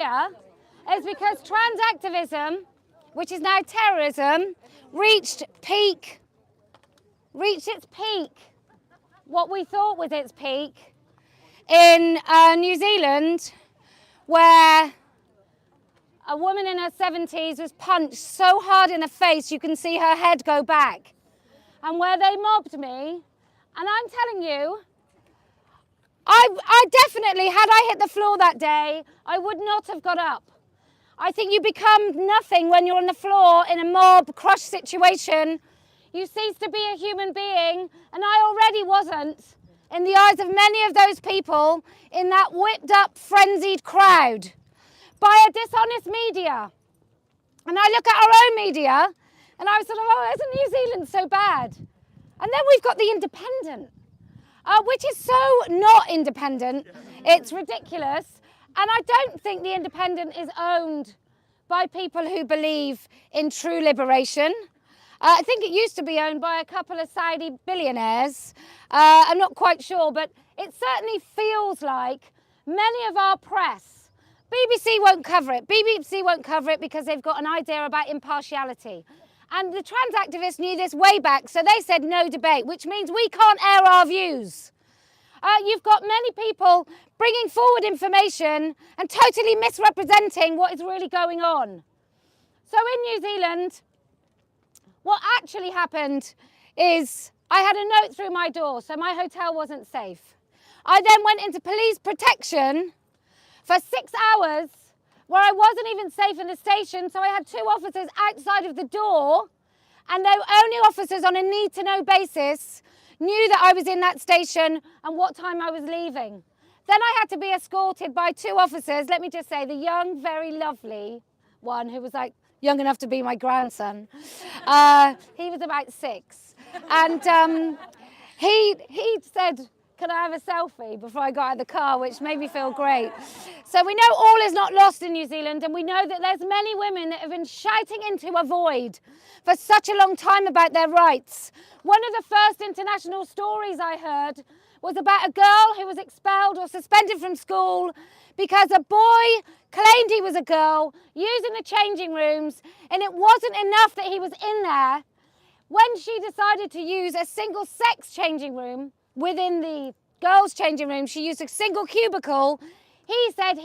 is because trans activism, which is now terrorism, reached its peak, what we thought was its peak, in New Zealand, where a woman in her 70s was punched so hard in the face you can see her head go back, and where they mobbed me. And I'm telling you, I definitely, had I hit the floor that day, I would not have got up. I think you become nothing when you're on the floor in a mob crush situation. You cease to be a human being, and I already wasn't in the eyes of many of those people in that whipped up, frenzied crowd by a dishonest media. And I look at our own media and I was sort of, oh, isn't New Zealand so bad? And then we've got the Independent, which is so not independent. It's ridiculous. And I don't think the Independent is owned by people who believe in true liberation. I think it used to be owned by a couple of Saudi billionaires. I'm not quite sure, but it certainly feels like many of our press, BBC won't cover it. BBC won't cover it because they've got an idea about impartiality. And the trans activists knew this way back, so they said no debate, which means we can't air our views. You've got many people bringing forward information and totally misrepresenting what is really going on. So in New Zealand, what actually happened is I had a note through my door, so my hotel wasn't safe. I then went into police protection for 6 hours where I wasn't even safe in the station, so I had 2 officers outside of the door, and they were only officers on a need-to-know basis knew that I was in that station and what time I was leaving. Then I had to be escorted by 2 officers, let me just say, the young, very lovely one who was like young enough to be my grandson. He was about 6. And he said, can I have a selfie before I got out of the car, which made me feel great. So we know all is not lost in New Zealand, and we know that there's many women that have been shouting into a void for such a long time about their rights. One of the first international stories I heard was about a girl who was expelled or suspended from school because a boy claimed he was a girl using the changing rooms, and it wasn't enough that he was in there. When she decided to use a single-sex changing room within the girls' changing room, she used a single cubicle. He said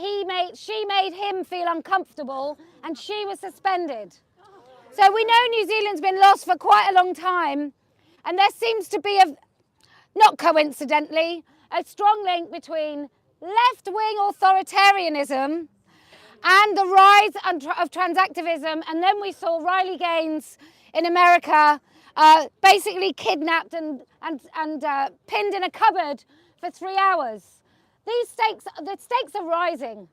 she made him feel uncomfortable, and she was suspended. So we know New Zealand's been lost for quite a long time, and there seems to be, not coincidentally, a strong link between left-wing authoritarianism and the rise of trans activism. And then we saw Riley Gaines in America basically kidnapped and pinned in a cupboard for 3 hours. The stakes are rising.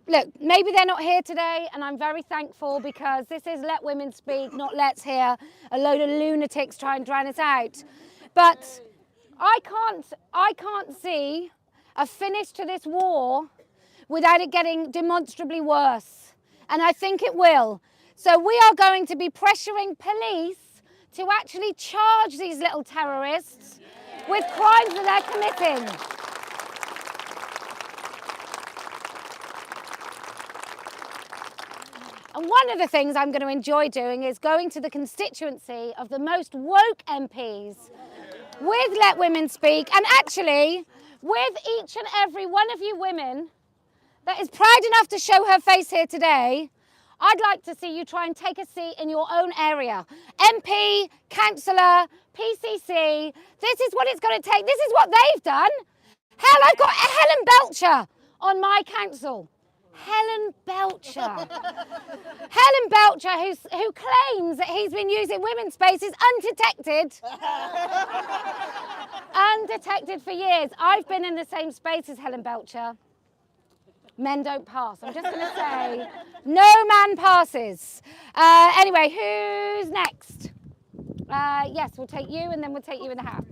Look, maybe they're not here today, and I'm very thankful, because this is Let Women Speak, not Let's Hear a load of lunatics try and drown us out. But I can't see a finish to this war without it getting demonstrably worse, and I think it will. So we are going to be pressuring police to actually charge these little terrorists with crimes that they're committing. And one of the things I'm going to enjoy doing is going to the constituency of the most woke MPs with Let Women Speak, and actually with each and every one of you women that is proud enough to show her face here today. I'd like to see you try and take a seat in your own area. MP, councillor, PCC, this is what it's going to take. This is what they've done. Hell, I've got Helen Belcher on my council. Helen Belcher. Helen Belcher, who claims that he's been using women's spaces undetected. Undetected for years. I've been in the same space as Helen Belcher. Men don't pass. I'm just going to say, no man passes. Anyway, who's next? Yes, we'll take you, and then we'll take you in the hat.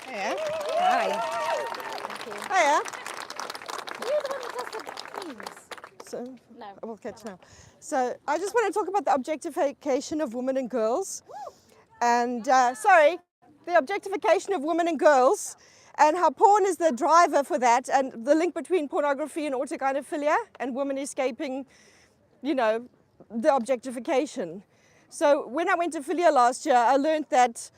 Hiya. Hi. Hiya. You're the one that does the things. So, No. we'll catch now. So, I just want to talk about the objectification of women and girls. And, the objectification of women and girls. and how porn is the driver for that, and the link between pornography and autogynephilia and women escaping, you know, the objectification. So when I went to Philia last year, I learned that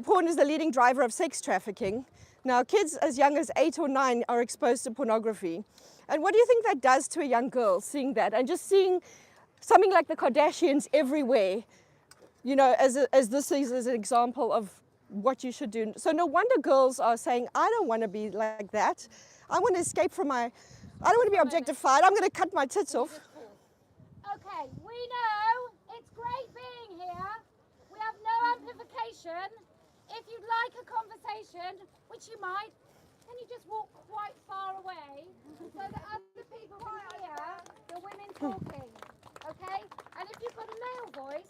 porn is the leading driver of sex trafficking. Now, kids as young as 8 or 9 are exposed to pornography. And what do you think that does to a young girl, seeing that? And just seeing something like the Kardashians everywhere, you know, as this is as an example of what you should do. So no wonder girls are saying, I don't want to be like that. I want to escape from I don't want to be objectified. I'm going to cut my tits off. Okay, we know it's great being here. We have no amplification. If you'd like a conversation, which you might, can you just walk quite far away so that other people can hear the women talking, okay? And if you've got a male voice,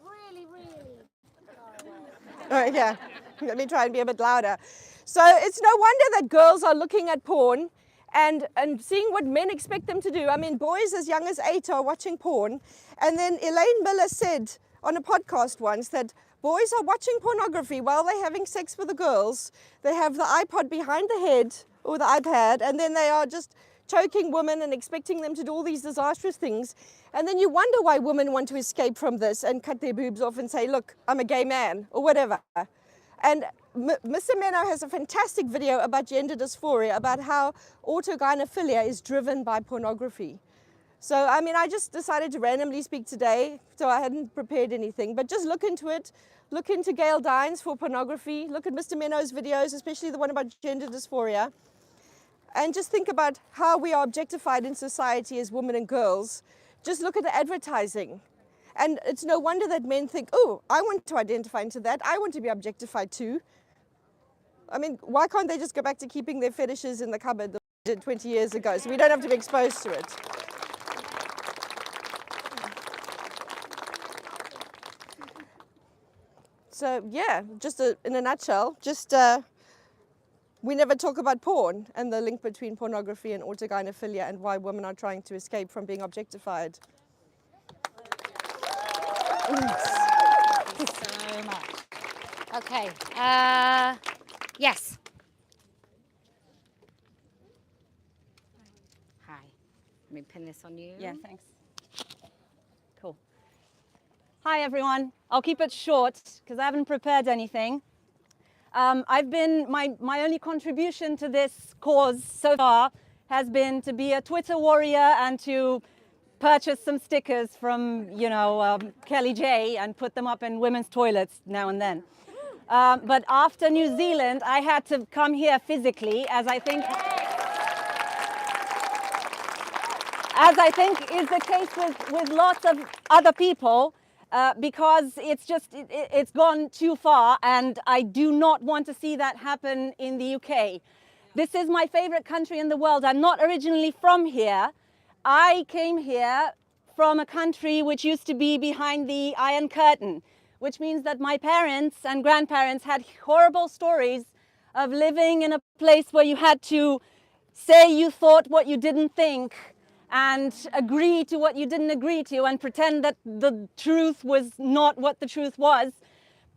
really, really far away. Yeah, let me try and be a bit louder. So it's no wonder that girls are looking at porn and seeing what men expect them to do. I mean, boys as young as 8 are watching porn. And then Elaine Miller said on a podcast once that boys are watching pornography while they're having sex with the girls. They have the iPod behind the head or the iPad, and then they are just choking women and expecting them to do all these disastrous things. And then you wonder why women want to escape from this and cut their boobs off and say, look, I'm a gay man or whatever. And Mr. Menno has a fantastic video about gender dysphoria, about how autogynephilia is driven by pornography. So, I mean, I just decided to randomly speak today, so I hadn't prepared anything, but just look into it. Look into Gail Dines for pornography. Look at Mr. Menno's videos, especially the one about gender dysphoria. And just think about how we are objectified in society as women and girls. Just look at the advertising. And it's no wonder that men think, oh, I want to identify into that. I want to be objectified too. I mean, why can't they just go back to keeping their fetishes in the cupboard that they did 20 years ago, so we don't have to be exposed to it? So yeah, just in a nutshell, just we never talk about porn and the link between pornography and autogynephilia and why women are trying to escape from being objectified. Thank you so much. Okay, yes. Hi, let me pin this on you. Yeah, thanks. Cool. Hi, everyone. I'll keep it short because I haven't prepared anything. My only contribution to this cause so far has been to be a Twitter warrior and to purchase some stickers from, you know, Kellie-Jay and put them up in women's toilets now and then. But after New Zealand, I had to come here physically, as I think is the case with lots of other people, because it's gone too far, and I do not want to see that happen in the UK. This is my favorite country in the world. I'm not originally from here. I came here from a country which used to be behind the Iron Curtain, which means that my parents and grandparents had horrible stories of living in a place where you had to say you thought what you didn't think and agree to what you didn't agree to and pretend that the truth was not what the truth was,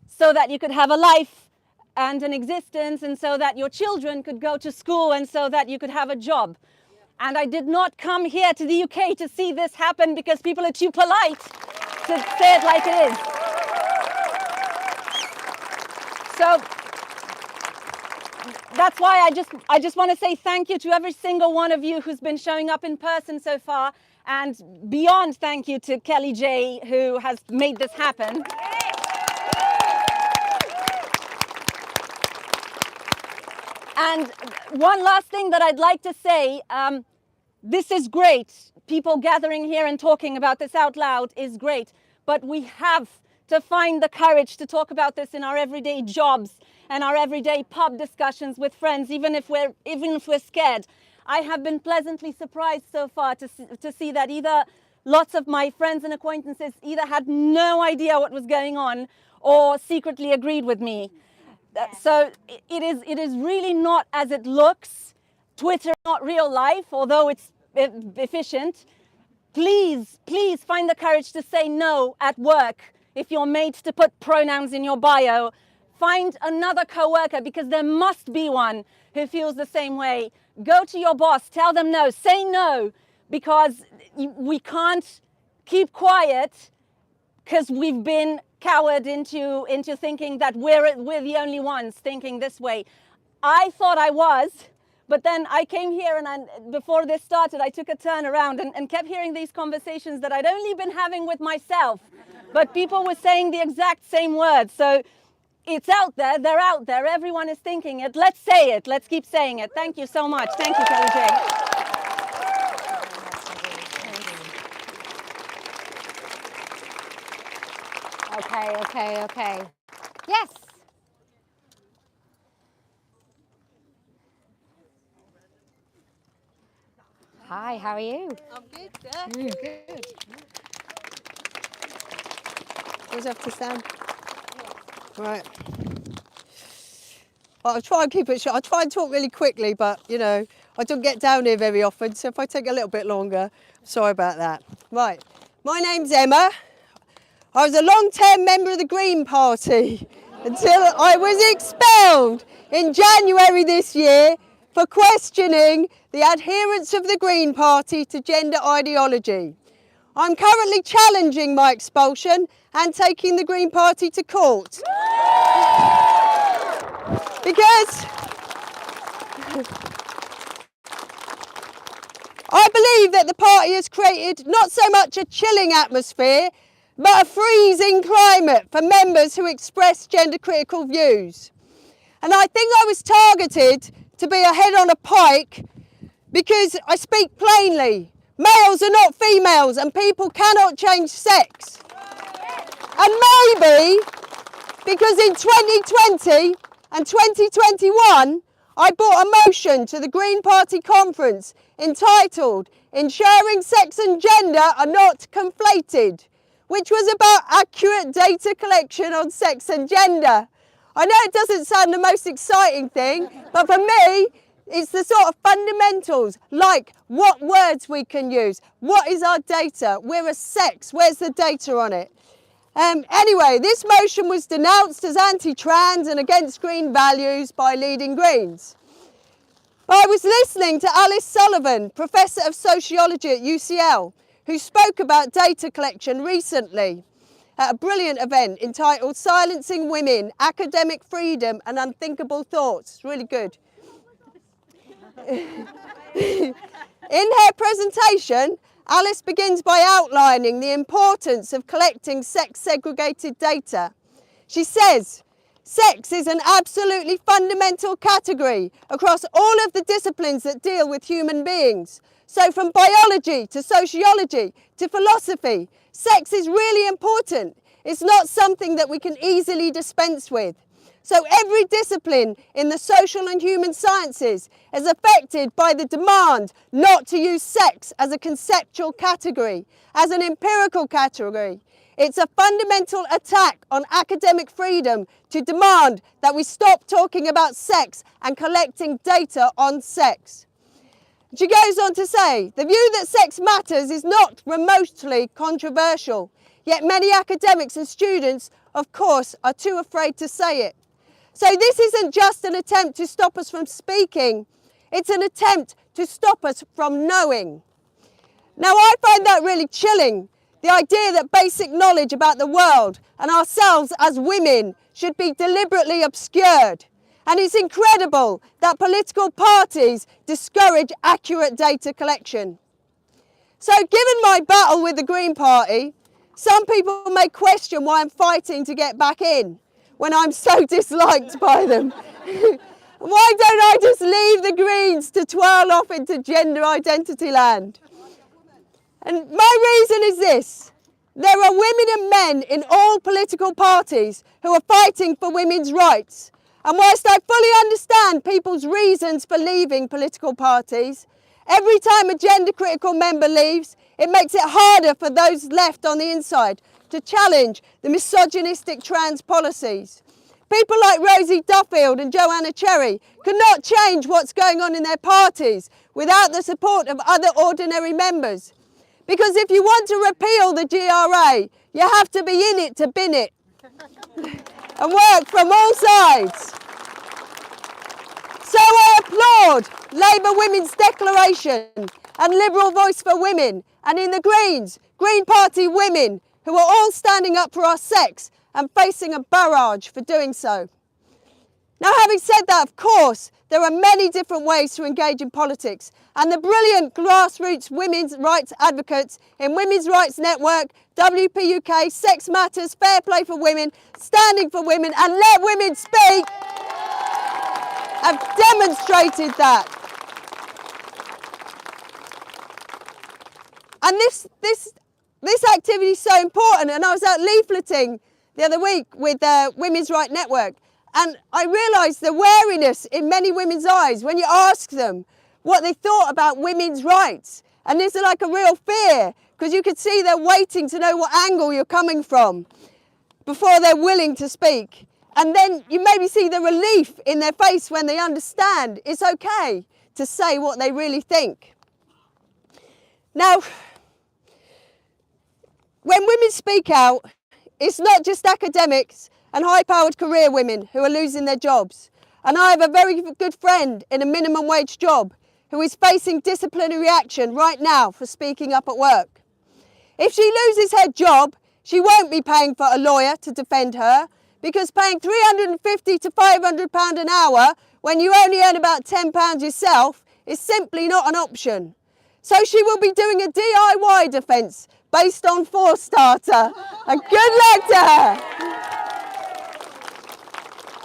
so that you could have a life and an existence, and so that your children could go to school, and so that you could have a job. And I did not come here to the UK to see this happen because people are too polite to say it like it is. So that's why I just want to say thank you to every single one of you who's been showing up in person so far, and beyond thank you to Kellie-Jay, who has made this happen. And one last thing that I'd like to say, this is great. People gathering here and talking about this out loud is great, but we have to find the courage to talk about this in our everyday jobs and our everyday pub discussions with friends, even if we're scared. I have been pleasantly surprised so far to see that either lots of my friends and acquaintances either had no idea what was going on or secretly agreed with me. So it is really not as it looks. Twitter is not real life, although it's efficient. Please, please find the courage to say no at work if you're made to put pronouns in your bio Find another co-worker, because there must be one who feels the same way. Go to your boss, tell them no, say no, because we can't keep quiet because we've been cowered into thinking that we're the only ones thinking this way. I thought I was, but then I came here and before this started, I took a turn around and kept hearing these conversations that I'd only been having with myself, but people were saying the exact same words. So it's out there, they're out there, everyone is thinking it. Let's say it, let's keep saying it. Thank you so much. Thank you, Kellie-Jay. Okay. Yes. Hi, how are you? I'm good, sir. Good. Who's up to stand? Right. Well, I'll try and keep it short. I'll try and talk really quickly, but, you know, I don't get down here very often, so if I take a little bit longer, sorry about that. Right. My name's Emma. I was a long-term member of the Green Party until I was expelled in January this year for questioning the adherence of the Green Party to gender ideology. I'm currently challenging my expulsion and taking the Green Party to court. Because I believe that the party has created not so much a chilling atmosphere, but a freezing climate for members who express gender critical views. And I think I was targeted to be a head on a pike because I speak plainly. Males are not females and people cannot change sex. And maybe because in 2020 and 2021, I brought a motion to the Green Party conference entitled "Ensuring Sex and Gender Are Not Conflated," which was about accurate data collection on sex and gender. I know it doesn't sound the most exciting thing, but for me, it's the sort of fundamentals, like what words we can use, what is our data, we're a sex, where's the data on it? Anyway, this motion was denounced as anti-trans and against green values by leading Greens. But I was listening to Alice Sullivan, Professor of Sociology at UCL, who spoke about data collection recently at a brilliant event entitled "Silencing Women, Academic Freedom and Unthinkable Thoughts." It's really good. In her presentation, Alice begins by outlining the importance of collecting sex-segregated data. She says, "Sex is an absolutely fundamental category across all of the disciplines that deal with human beings. So from biology to sociology to philosophy, sex is really important. It's not something that we can easily dispense with. So every discipline in the social and human sciences is affected by the demand not to use sex as a conceptual category, as an empirical category. It's a fundamental attack on academic freedom to demand that we stop talking about sex and collecting data on sex." She goes on to say, "The view that sex matters is not remotely controversial, yet many academics and students, of course, are too afraid to say it. So this isn't just an attempt to stop us from speaking, it's an attempt to stop us from knowing." Now I find that really chilling, the idea that basic knowledge about the world and ourselves as women should be deliberately obscured. And it's incredible that political parties discourage accurate data collection. So given my battle with the Green Party, some people may question why I'm fighting to get back in when I'm so disliked by them. Why don't I just leave the Greens to twirl off into gender identity land? And my reason is this: there are women and men in all political parties who are fighting for women's rights. And whilst I fully understand people's reasons for leaving political parties, every time a gender critical member leaves, it makes it harder for those left on the inside to challenge the misogynistic trans policies. People like Rosie Duffield and Joanna Cherry could not change what's going on in their parties without the support of other ordinary members. Because if you want to repeal the GRA, you have to be in it to bin it. and work from all sides. So I applaud Labour Women's Declaration and Liberal Voice for Women, and in the Greens, Green Party women who are all standing up for our sex and facing a barrage for doing so. Now, having said that, of course, there are many different ways to engage in politics, and the brilliant grassroots women's rights advocates in Women's Rights Network, WP UK, Sex Matters, Fair Play for Women, Standing for Women and Let Women Speak have demonstrated that. And this activity is so important, and I was out leafleting the other week with Women's Rights Network, and I realised the wariness in many women's eyes when you ask them what they thought about women's rights. And there's like a real fear, because you could see they're waiting to know what angle you're coming from before they're willing to speak. And then you maybe see the relief in their face when they understand it's okay to say what they really think. Now, when women speak out, it's not just academics and high-powered career women who are losing their jobs. And I have a very good friend in a minimum wage job who is facing disciplinary action right now for speaking up at work. If she loses her job, she won't be paying for a lawyer to defend her, because paying £350 to £500 an hour when you only earn about £10 yourself is simply not an option. So she will be doing a DIY defence based on For Starter, and good luck to her.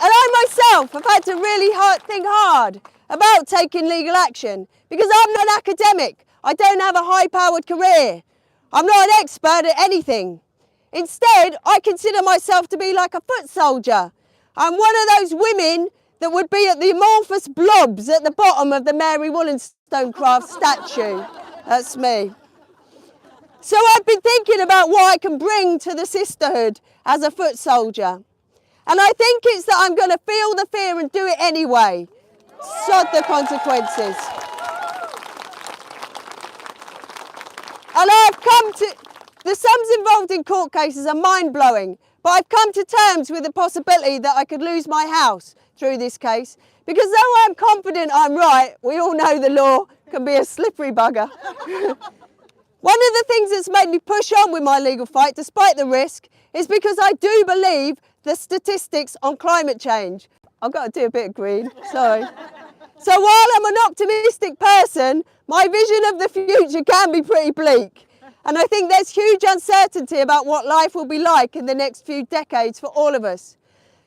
And I myself have had to really think hard about taking legal action, because I'm not an academic. I don't have a high-powered career. I'm not an expert at anything. Instead, I consider myself to be like a foot soldier. I'm one of those women that would be at the amorphous blobs at the bottom of the Mary Wollstonecraft statue. That's me. So I've been thinking about what I can bring to the sisterhood as a foot soldier. And I think it's that I'm going to feel the fear and do it anyway. Sod the consequences. And I've come to, the sums involved in court cases are mind-blowing, but I've come to terms with the possibility that I could lose my house through this case, because though I'm confident I'm right, we all know the law can be a slippery bugger. One of the things that's made me push on with my legal fight, despite the risk, is because I do believe the statistics on climate change. I've got to do a bit of green, sorry. So while I'm an optimistic person, my vision of the future can be pretty bleak. And I think there's huge uncertainty about what life will be like in the next few decades for all of us.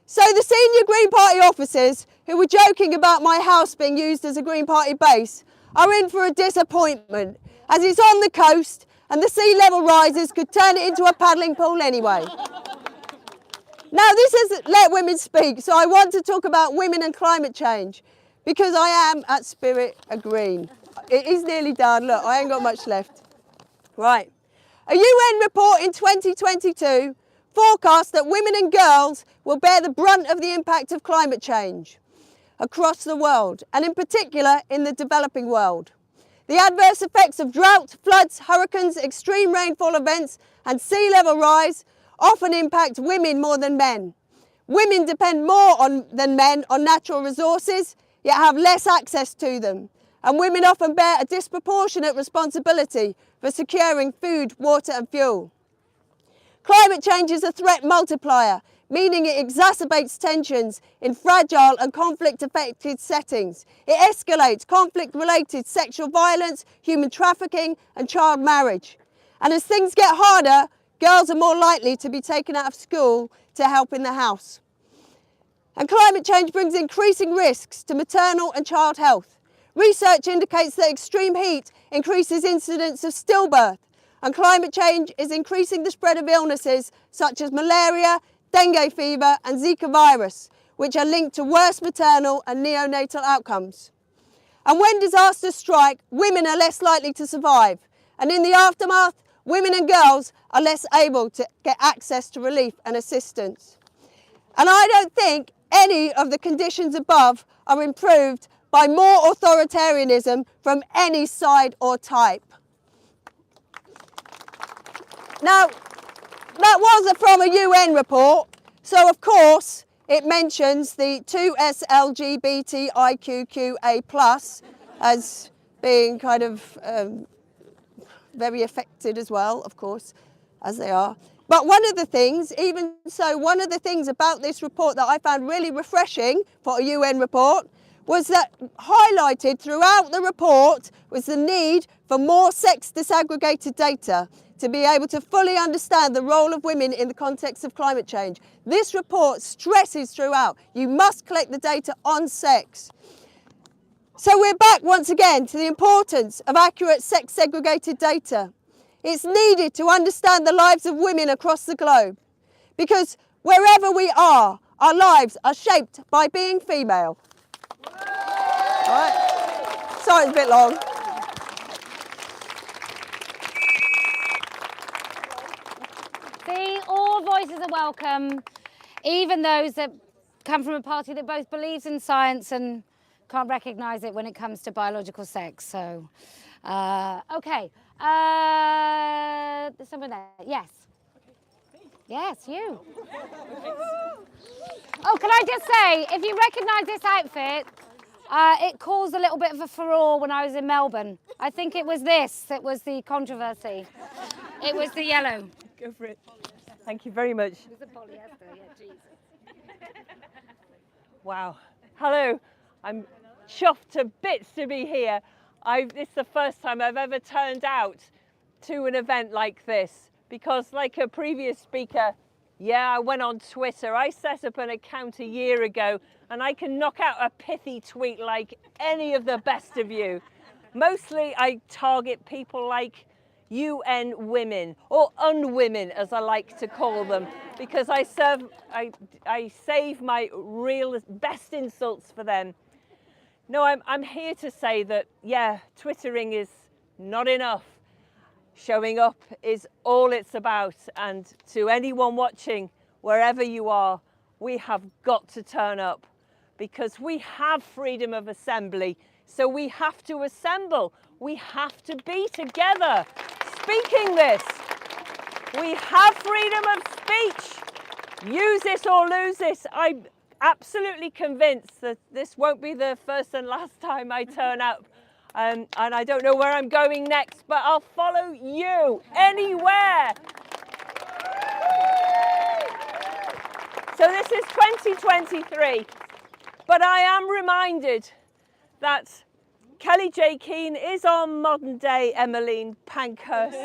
So the senior Green Party officers who were joking about my house being used as a Green Party base are in for a disappointment, as it's on the coast and the sea level rises could turn it into a paddling pool anyway. Now, this is Let Women Speak, so I want to talk about women and climate change, because I am at spirit a green. It is nearly done, look, I ain't got much left. Right. A UN report in 2022 forecast that women and girls will bear the brunt of the impact of climate change across the world, and in particular in the developing world. The adverse effects of drought, floods, hurricanes, extreme rainfall events and sea level rise often impact women more than men. Women depend more than men on natural resources, yet have less access to them. And women often bear a disproportionate responsibility for securing food, water and fuel. Climate change is a threat multiplier, meaning it exacerbates tensions in fragile and conflict-affected settings. It escalates conflict-related sexual violence, human trafficking and child marriage. And as things get harder, girls are more likely to be taken out of school to help in the house. And climate change brings increasing risks to maternal and child health. Research indicates that extreme heat increases incidence of stillbirth, and climate change is increasing the spread of illnesses such as malaria, dengue fever and Zika virus, which are linked to worse maternal and neonatal outcomes. And when disasters strike, women are less likely to survive, and in the aftermath, women and girls are less able to get access to relief and assistance. And I don't think any of the conditions above are improved by more authoritarianism from any side or type. Now, that was from a UN report, So of course, it mentions the 2SLGBTIQQA+ as being kind of very affected as well, of course, as they are. But one of the things, even so, one of the things about this report that I found really refreshing for a UN report was that highlighted throughout the report was the need for more sex disaggregated data to be able to fully understand the role of women in the context of climate change. This report stresses throughout, you must collect the data on sex. So we're back once again to the importance of accurate sex segregated data. It's needed to understand the lives of women across the globe, because wherever we are, our lives are shaped by being female. Right. Sorry, it's a bit long. See, all voices are welcome, even those that come from a party that both believes in science and can't recognise it when it comes to biological sex. So, okay. Someone there, yes. Yes, you. Oh, can I just say, if you recognise this outfit, it caused a little bit of a furore when I was in Melbourne. I think it was this that was the controversy. It was the yellow. Go for it. Thank you very much. It was the polyester, yeah, Jesus. Wow. Hello. I'm chuffed to bits to be here. This is the first time I've ever turned out to an event like this, because like a previous speaker, yeah, I went on Twitter. I set up an account a year ago and I can knock out a pithy tweet like any of the best of you. Mostly I target people like UN women, or unwomen as I like to call them, because I save my real best insults for them. No, I'm here to say that, yeah, Twittering is not enough. Showing up is all it's about. And to anyone watching, wherever you are, we have got to turn up, because we have freedom of assembly. So we have to assemble. We have to be together speaking this. We have freedom of speech. Use it or lose it. I'm absolutely convinced that this won't be the first and last time I turn up. And I don't know where I'm going next, but I'll follow you anywhere. So this is 2023, but I am reminded that Kellie-Jay Keen is our modern day Emmeline Pankhurst.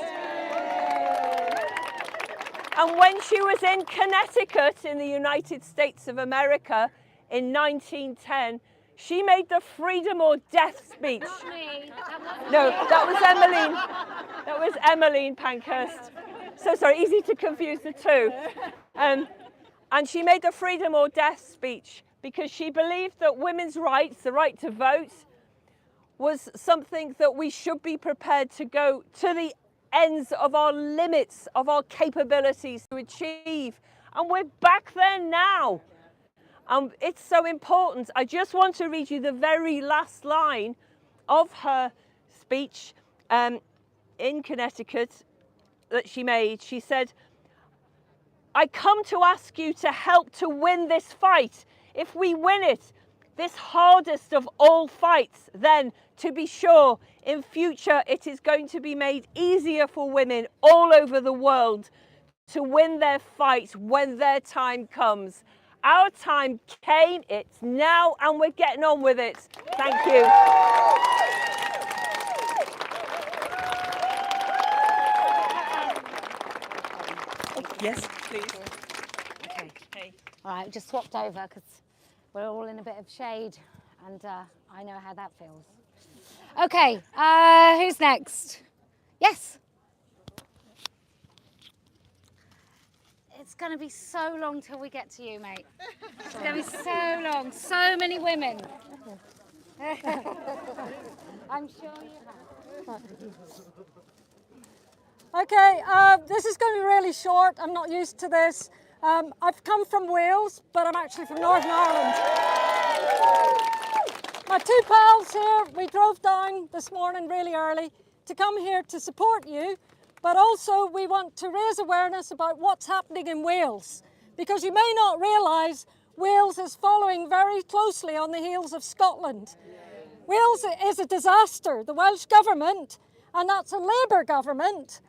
And when she was in Connecticut in the United States of America in 1910, she made the freedom or death speech. Not me. No, that was Emmeline. That was Emmeline Pankhurst. So sorry, easy to confuse the two. And she made the freedom or death speech because she believed that women's rights, the right to vote, was something that we should be prepared to go to the ends of our limits, of our capabilities to achieve. And we're back there now. It's so important. I just want to read you the very last line of her speech in Connecticut that she made. She said, "I come to ask you to help to win this fight. If we win it, this hardest of all fights, then to be sure, in future it is going to be made easier for women all over the world to win their fight when their time comes. Our time came, it's now, and we're getting on with it." Thank you. Yes, please. Okay. Okay. All right, just swapped over because we're all in a bit of shade and I know how that feels. Okay, who's next? Yes. It's going to be so long till we get to you, mate. It's going to be so long. So many women. I'm sure you have. Okay, this is going to be really short. I'm not used to this. I've come from Wales, but I'm actually from Northern Ireland. My two pals here, we drove down this morning really early to come here to support you, but also we want to raise awareness about what's happening in Wales, because you may not realise Wales is following very closely on the heels of Scotland. Wales is a disaster. The Welsh Government, and that's a Labour government,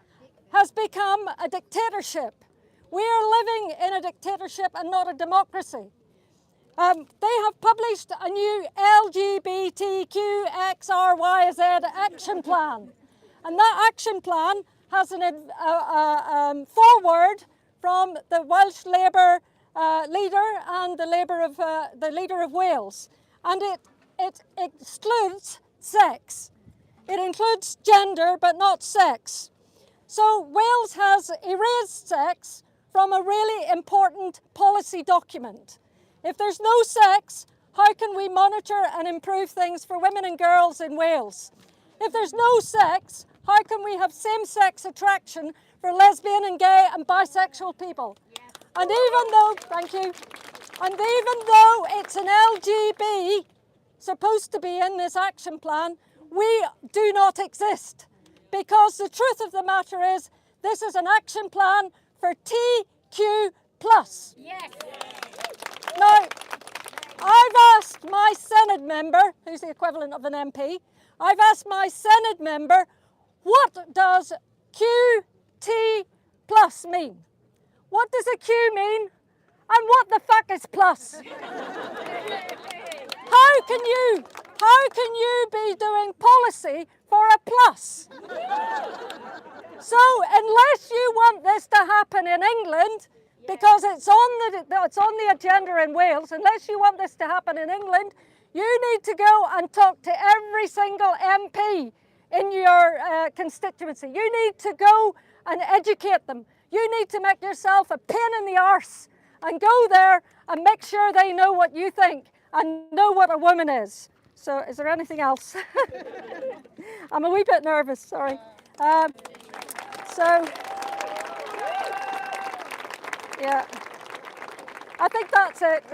has become a dictatorship. We are living in a dictatorship and not a democracy. They have published a new LGBTQXRYZ action plan. And that action plan has a foreword from the Welsh Labour leader and the leader of Wales. And it excludes sex. It includes gender, but not sex. So Wales has erased sex from a really important policy document. If there's no sex, how can we monitor and improve things for women and girls in Wales? If there's no sex, how can we have same-sex attraction for lesbian and gay and bisexual people? And even though, thank you, and even though it's an LGB supposed to be in this action plan, we do not exist. Because the truth of the matter is, this is an action plan for TQ+. Yes. Now, I've asked my Senate member, who's the equivalent of an MP, I've asked my Senate member, what does QT+ mean? What does a Q mean? And what the fuck is plus? How can you be doing policy for a plus? So unless you want this to happen in England, because it's on the agenda in Wales, unless you want this to happen in England, you need to go and talk to every single MP in your constituency. You need to go and educate them. You need to make yourself a pain in the arse and go there and make sure they know what you think and know what a woman is. So is there anything else? I'm a wee bit nervous, sorry. Yeah, I think that's it.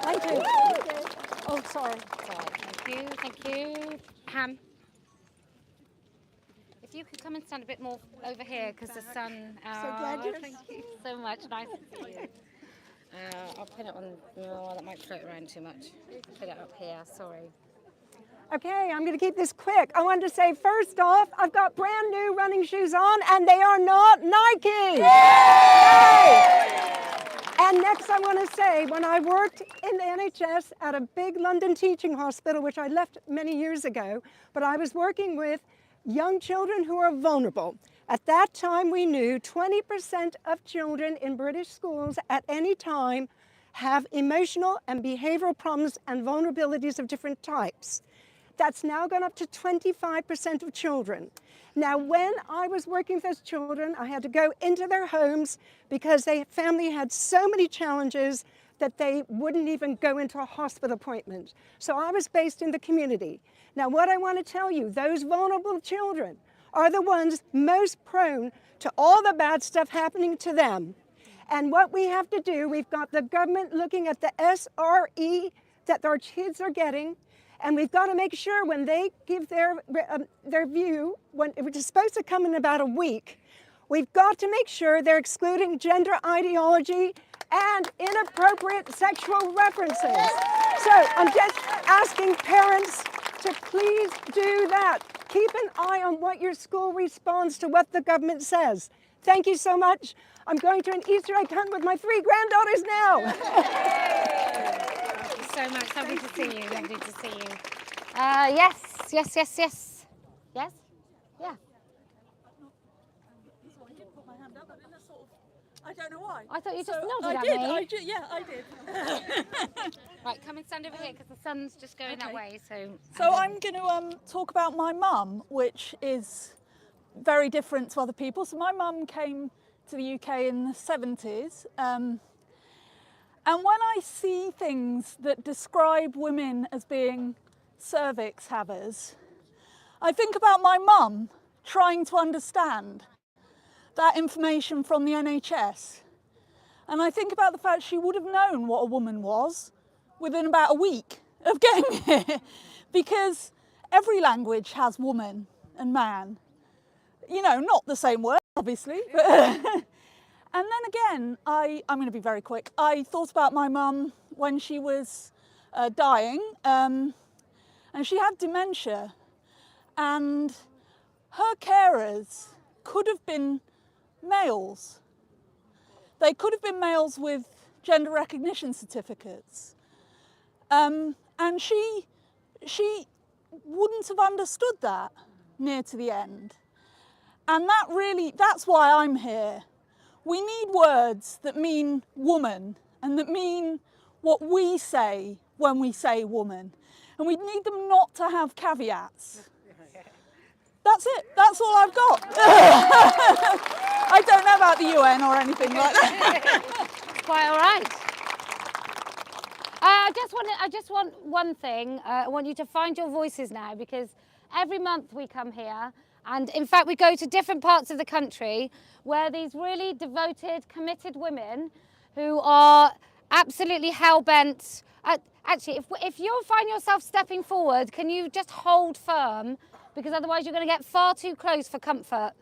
Thank you. Oh, sorry. Thank you. Ham. If you could come and stand a bit more over here, because the sun. So glad you're Thank you so much. Nice to see you. I'll put it on. Oh, that might float around too much. Put it up here. Sorry. Okay, I'm going to keep this quick. I wanted to say, first off, I've got brand new running shoes on, and they are not Nike. Yay! And next I want to say, when I worked in the NHS at a big London teaching hospital, which I left many years ago, but I was working with young children who are vulnerable. At that time, we knew 20% of children in British schools at any time have emotional and behavioral problems and vulnerabilities of different types. That's now gone up to 25% of children. Now, when I was working with those children, I had to go into their homes because their family had so many challenges that they wouldn't even go into a hospital appointment. So I was based in the community. Now, what I want to tell you, those vulnerable children are the ones most prone to all the bad stuff happening to them. And what we have to do, we've got the government looking at the SRE that our kids are getting, and we've got to make sure when they give their view, which is supposed to come in about a week, we've got to make sure they're excluding gender ideology and inappropriate sexual references. So I'm just asking parents to please do that. Keep an eye on what your school responds to what the government says. Thank you so much. I'm going to an Easter egg hunt with my 3 granddaughters now. Thank you so much. Lovely to see you. Lovely to see you. Yes. Yeah. I don't know why. I thought you just nodded I at did. me. I did. Right, come and stand over here because the sun's just going that way. So I'm going to talk about my mum, which is very different to other people. So my mum came to the UK in the 70s. And when I see things that describe women as being cervix havers, I think about my mum trying to understand that information from the NHS. And I think about the fact she would have known what a woman was within about a week of getting here, because every language has woman and man. You know, not the same word, obviously. And then again, I'm going to be very quick. I thought about my mum when she was dying, and she had dementia, and her carers could have been males. They could have been males with gender recognition certificates. And she wouldn't have understood that near to the end. And that's why I'm here. We need words that mean woman and that mean what we say when we say woman. And we need them not to have caveats. That's it. That's all I've got. I don't know about the UN or anything like that. Quite all right. I just want one thing. I want you to find your voices now, because every month we come here, and in fact we go to different parts of the country where these really devoted, committed women who are absolutely hell-bent. Actually, if you find yourself stepping forward, can you just hold firm? Because otherwise you're going to get far too close for comfort.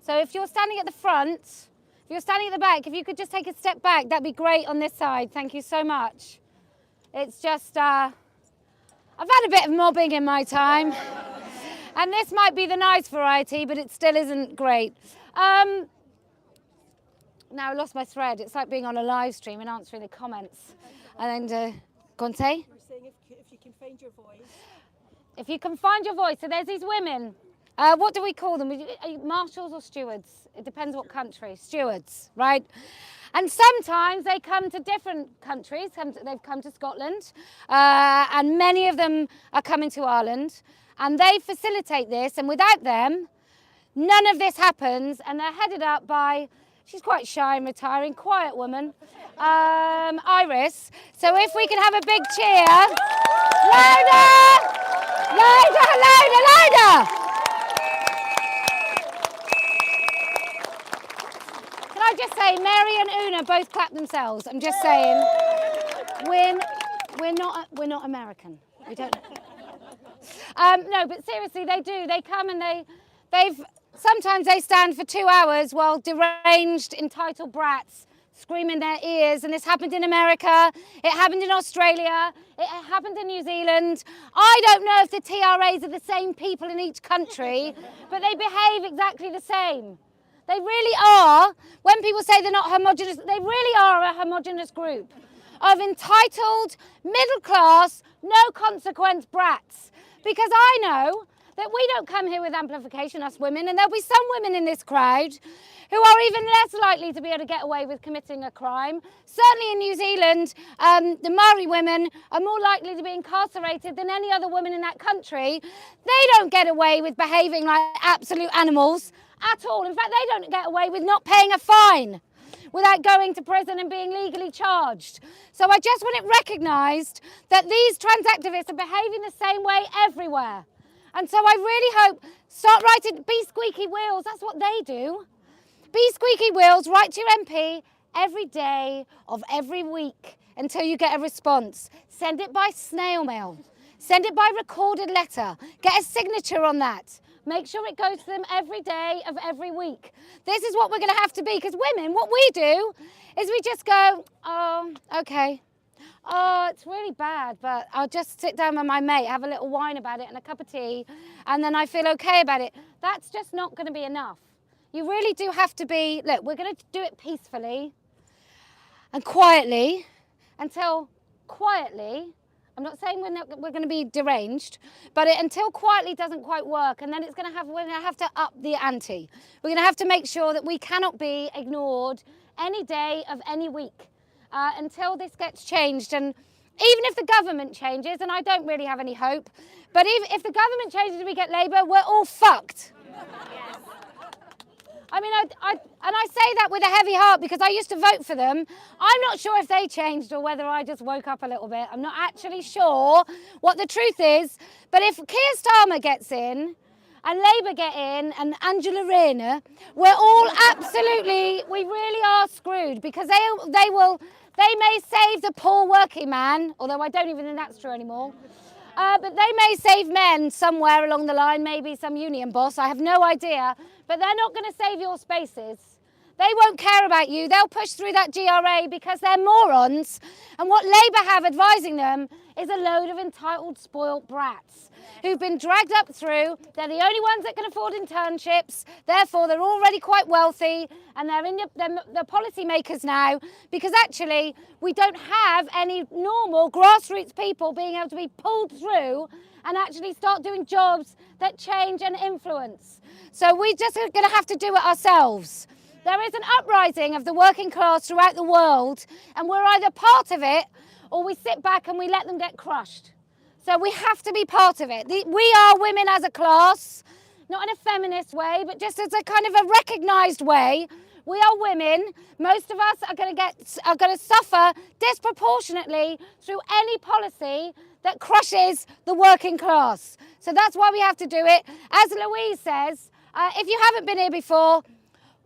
So if you're standing at the front, if you're standing at the back, if you could just take a step back, that'd be great on this side. Thank you so much. It's just, I've had a bit of mobbing in my time. And this might be the nice variety, but it still isn't great. Now I lost my thread. It's like being on a live stream and answering the comments. And then, go on, say? We're saying if you can find your voice. If you can find your voice. So there's these women. What do we call them? Marshals or stewards? It depends what country. Stewards, right? And sometimes they come to different countries. They've come to Scotland, and many of them are coming to Ireland. And they facilitate this, and without them, none of this happens. And they're headed up by, she's quite shy and retiring, quiet woman, Iris. So if we can have a big cheer. Louder! Louder, louder, louder! Can I just say, Mary and Una both clap themselves. I'm just saying, we're not American. We don't. No, but seriously, they do. They come and sometimes they stand for 2 hours while deranged, entitled brats scream in their ears. And this happened in America. It happened in Australia. It happened in New Zealand. I don't know if the TRAs are the same people in each country, but they behave exactly the same. They really are. When people say they're not homogenous, they really are a homogenous group of entitled, middle class, no consequence brats. Because I know that we don't come here with amplification, us women, and there'll be some women in this crowd who are even less likely to be able to get away with committing a crime. Certainly in New Zealand, the Maori women are more likely to be incarcerated than any other woman in that country. They don't get away with behaving like absolute animals at all. In fact, they don't get away with not paying a fine without going to prison and being legally charged. So I just want it recognised that these trans activists are behaving the same way everywhere. And so I really hope, start writing, be squeaky wheels, that's what they do. Be squeaky wheels, write to your MP every day of every week until you get a response. Send it by snail mail, send it by recorded letter, get a signature on that. Make sure it goes to them every day of every week. This is what we're going to have to be, because women, what we do is we just go, oh, okay. Oh, it's really bad, but I'll just sit down with my mate, have a little wine about it and a cup of tea, and then I feel okay about it. That's just not going to be enough. You really do have to be, look, we're going to do it peacefully and quietly until quietly, I'm not saying we're going to be deranged, but until quietly doesn't quite work, and then we're going to have to up the ante. We're going to have to make sure that we cannot be ignored any day of any week until this gets changed. And even if the government changes, and I don't really have any hope, but if the government changes and we get Labour, we're all fucked. Yes. I mean, I say that with a heavy heart because I used to vote for them. I'm not sure if they changed or whether I just woke up a little bit. I'm not actually sure what the truth is. But if Keir Starmer gets in and Labour get in and Angela Rayner, we're all absolutely, we really are screwed, because they may save the poor working man, although I don't even think that's true anymore. But they may save men somewhere along the line, maybe some union boss, I have no idea. But they're not going to save your spaces. They won't care about you. They'll push through that GRA because they're morons. And what Labour have advising them is a load of entitled, spoilt brats who've been dragged up through. They're the only ones that can afford internships. Therefore, they're already quite wealthy and they're policy makers now, because actually we don't have any normal grassroots people being able to be pulled through and actually start doing jobs that change and influence. So we just are going to have to do it ourselves. There is an uprising of the working class throughout the world, and we're either part of it or we sit back and we let them get crushed. So we have to be part of it. We are women as a class, not in a feminist way, but just as a kind of a recognised way. We are women. Most of us are going to suffer disproportionately through any policy that crushes the working class. So that's why we have to do it. As Louise says, if you haven't been here before,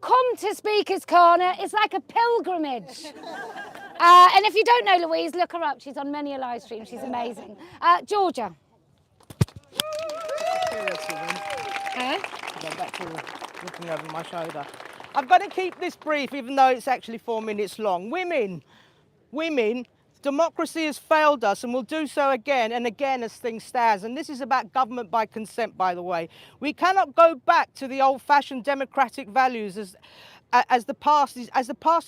come to Speaker's Corner. It's like a pilgrimage. And if you don't know Louise, look her up. She's on many a live stream. She's amazing. Georgia. Go back to looking over my shoulder. I've got to keep this brief, even though it's actually 4 minutes long. Women, democracy has failed us and will do so again and again as things stand. And this is about government by consent, by the way. We cannot go back to the old-fashioned democratic values as the past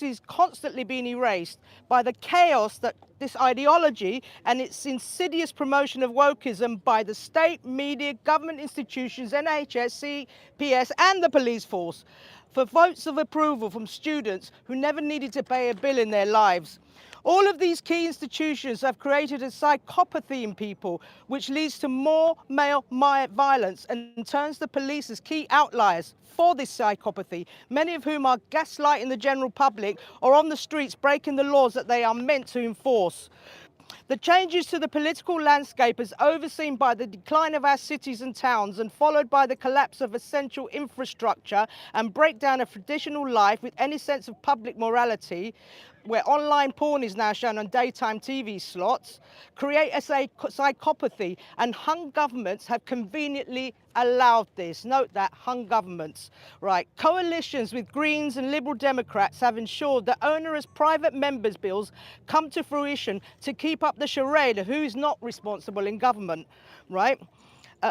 is constantly being erased by the chaos that this ideology and its insidious promotion of wokeism by the state, media, government institutions, NHS, CPS and the police force for votes of approval from students who never needed to pay a bill in their lives. All of these key institutions have created a psychopathy in people, which leads to more male violence and turns the police as key outliers for this psychopathy, many of whom are gaslighting the general public or on the streets breaking the laws that they are meant to enforce. The changes to the political landscape as overseen by the decline of our cities and towns and followed by the collapse of essential infrastructure and breakdown of traditional life with any sense of public morality, where online porn is now shown on daytime TV slots, create a psychopathy, and hung governments have conveniently allowed this. Note that, hung governments. Right, coalitions with Greens and Liberal Democrats have ensured that onerous private members' bills come to fruition to keep up the charade of who is not responsible in government, right?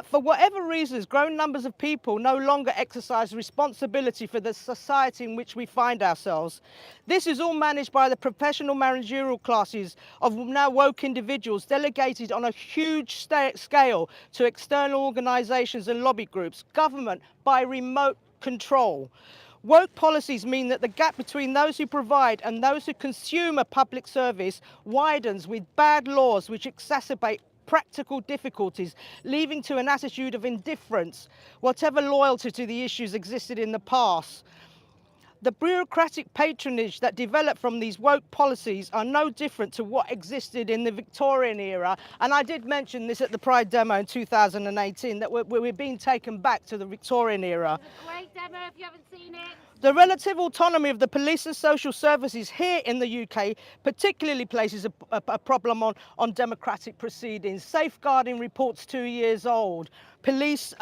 For whatever reasons, growing numbers of people no longer exercise responsibility for the society in which we find ourselves. This is all managed by the professional managerial classes of now woke individuals delegated on a huge scale to external organisations and lobby groups, government by remote control. Woke policies mean that the gap between those who provide and those who consume a public service widens with bad laws which exacerbate practical difficulties, leading to an attitude of indifference, whatever loyalty to the issues existed in the past. The bureaucratic patronage that developed from these woke policies are no different to what existed in the Victorian era. And I did mention this at the Pride demo in 2018, that we're being taken back to the Victorian era. Great demo if you haven't seen it. The relative autonomy of the police and social services here in the UK particularly places a problem on democratic proceedings. Safeguarding reports 2 years old. Police,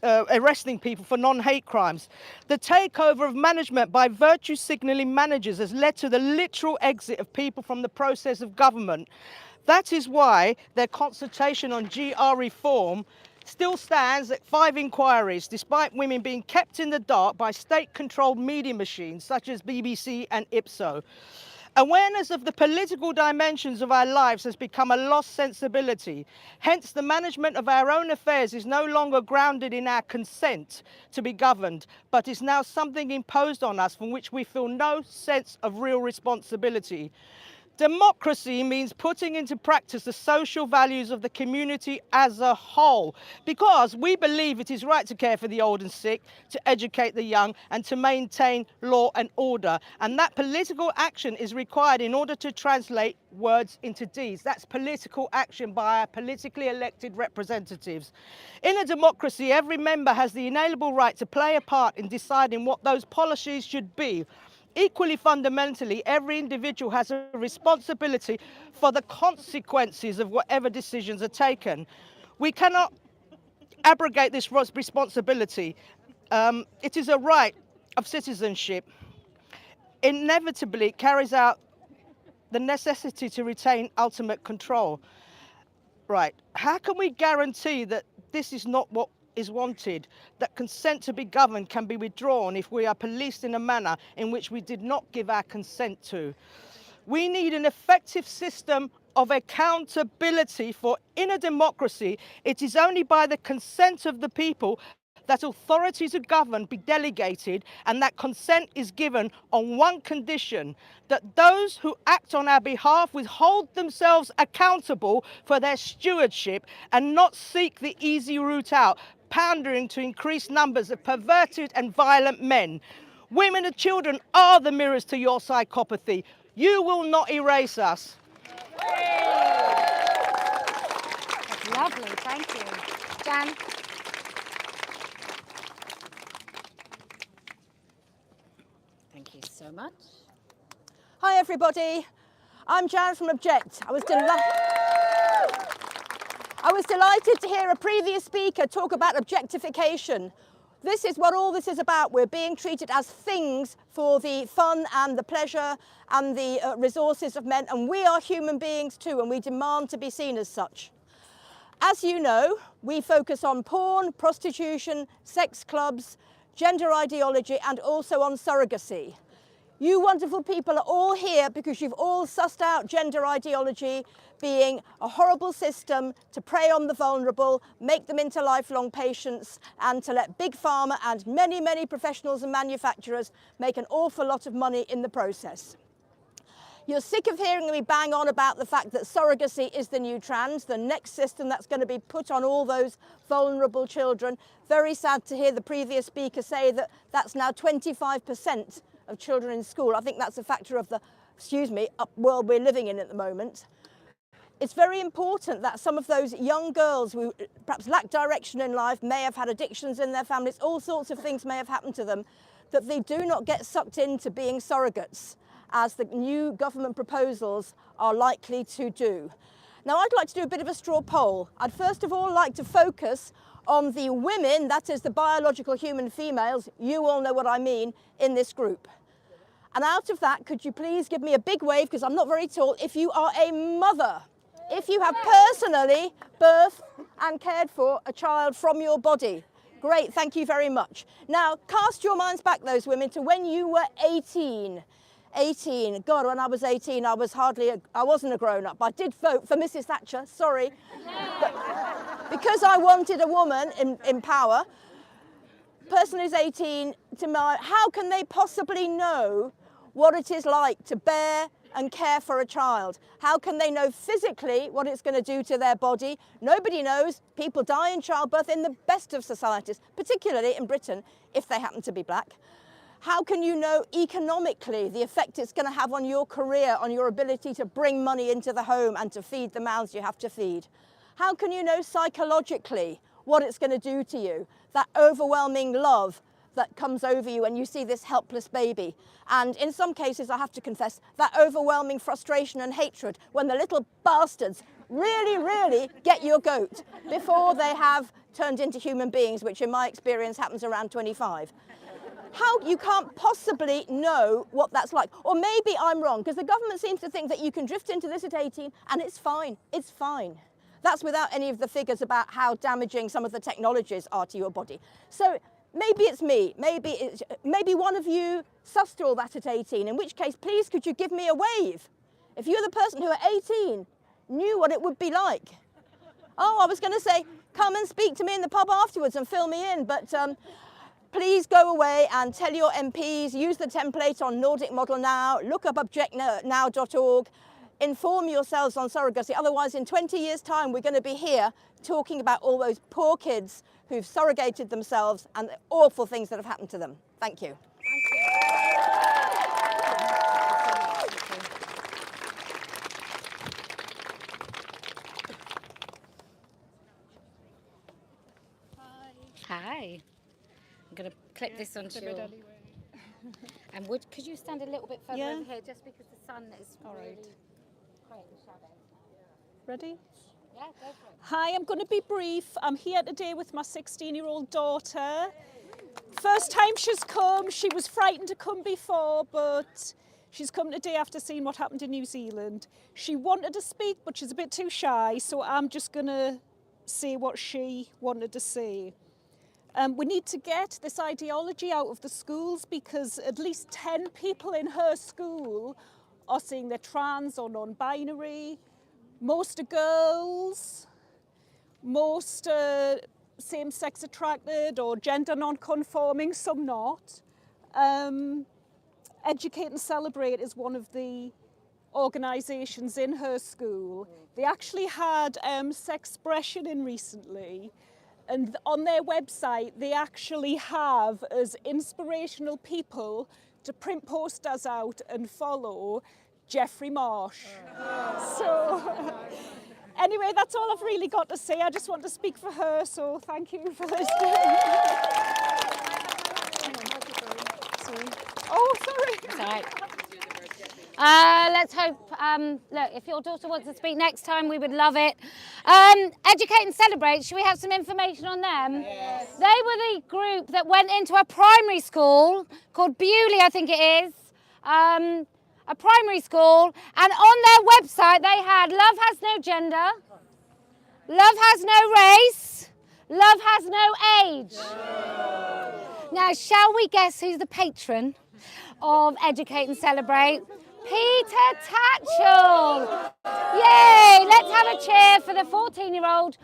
arresting people for non-hate crimes. The takeover of management by virtue signalling managers has led to the literal exit of people from the process of government. That is why their consultation on GR reform still stands at 5 inquiries, despite women being kept in the dark by state-controlled media machines such as BBC and Ipso. Awareness of the political dimensions of our lives has become a lost sensibility. Hence, the management of our own affairs is no longer grounded in our consent to be governed, but is now something imposed on us from which we feel no sense of real responsibility. Democracy means putting into practice the social values of the community as a whole, because we believe it is right to care for the old and sick, to educate the young, and to maintain law and order. And that political action is required in order to translate words into deeds. That's political action by our politically elected representatives. In a democracy, every member has the inalienable right to play a part in deciding what those policies should be. Equally fundamentally, every individual has a responsibility for the consequences of whatever decisions are taken. We cannot abrogate this responsibility. It is a right of citizenship. Inevitably, it carries out the necessity to retain ultimate control. Right, how can we guarantee that this is not what is wanted, that consent to be governed can be withdrawn if we are policed in a manner in which we did not give our consent to? We need an effective system of accountability, for in a democracy, it is only by the consent of the people that authority to govern be delegated, and that consent is given on one condition: that those who act on our behalf withhold themselves accountable for their stewardship and not seek the easy route out, pandering to increased numbers of perverted and violent men. Women and children are the mirrors to your psychopathy. You will not erase us. That's lovely, thank you. Jan? Thank you so much. Hi everybody, I'm Jan from Object. I was delighted to hear a previous speaker talk about objectification. This is what all this is about. We're being treated as things for the fun and the pleasure and the resources of men, and we are human beings too, and we demand to be seen as such. As you know, we focus on porn, prostitution, sex clubs, gender ideology, and also on surrogacy. You wonderful people are all here because you've all sussed out gender ideology being a horrible system to prey on the vulnerable, make them into lifelong patients, and to let Big Pharma and many, many professionals and manufacturers make an awful lot of money in the process. You're sick of hearing me bang on about the fact that surrogacy is the new trans, the next system that's going to be put on all those vulnerable children. Very sad to hear the previous speaker say that that's now 25% of children in school. I think that's a factor of the, world we're living in at the moment. It's very important that some of those young girls who perhaps lack direction in life, may have had addictions in their families, all sorts of things may have happened to them, that they do not get sucked into being surrogates, as the new government proposals are likely to do. Now, I'd like to do a bit of a straw poll. I'd first of all like to focus on the women, that is the biological human females, you all know what I mean, in this group. And out of that, could you please give me a big wave, because I'm not very tall, if you are a mother, if you have personally birthed and cared for a child from your body. Great, thank you very much. Now, cast your minds back, those women, to when you were 18. 18, God, when I was 18, I wasn't a grown-up. I did vote for Mrs. Thatcher, sorry. But because I wanted a woman in power, person who's 18, how can they possibly know what it is like to bear and care for a child? How can they know physically what it's going to do to their body? Nobody knows. People die in childbirth in the best of societies, particularly in Britain, if they happen to be black. How can you know economically the effect it's going to have on your career, on your ability to bring money into the home and to feed the mouths you have to feed? How can you know psychologically what it's going to do to you? That overwhelming love that comes over you when you see this helpless baby. And in some cases, I have to confess, that overwhelming frustration and hatred when the little bastards really, really get your goat before they have turned into human beings, which in my experience happens around 25. How you can't possibly know what that's like. Or maybe I'm wrong, because the government seems to think that you can drift into this at 18 and it's fine, it's fine. That's without any of the figures about how damaging some of the technologies are to your body. So maybe it's me, maybe one of you sussed all that at 18, in which case, please could you give me a wave? If you're the person who at 18 knew what it would be like. Oh, I was going to say, come and speak to me in the pub afterwards and fill me in, but please go away and tell your MPs, use the template on Nordic Model Now, look up objectnow.org, inform yourselves on surrogacy. Otherwise, in 20 years' time, we're going to be here talking about all those poor kids who've surrogated themselves and the awful things that have happened to them. Thank you. Hi. I'm going to clip this onto your... And could you stand a little bit further Yeah. over here, just because the sun is really creating shadow? Ready? Yeah, go for it. Hi, I'm going to be brief. I'm here today with my 16-year-old daughter. First time she's come. She was frightened to come before, but she's come today after seeing what happened in New Zealand. She wanted to speak, but she's a bit too shy, so I'm just going to say what she wanted to say. We need to get this ideology out of the schools, because at least 10 people in her school are saying they're trans or non-binary. Most are girls, most are same-sex attracted or gender non-conforming, some not. Educate and Celebrate is one of the organisations in her school. They actually had Sexpression in recently, and on their website they actually have as inspirational people to print posters out and follow Jeffrey Marsh. So anyway, that's all I've really got to say. I just want to speak for her, so thank you for listening. Oh, sorry. It's all right. Let's hope, look, if your daughter wants to speak next time, we would love it. Educate and Celebrate, should we have some information on them? Yes. They were the group that went into a primary school called Bewley, I think it is, a primary school, and on their website they had love has no gender, love has no race, love has no age. Now, shall we guess who's the patron of Educate and Celebrate? Peter Tatchell. Yay! Let's have a cheer for the 14-year-old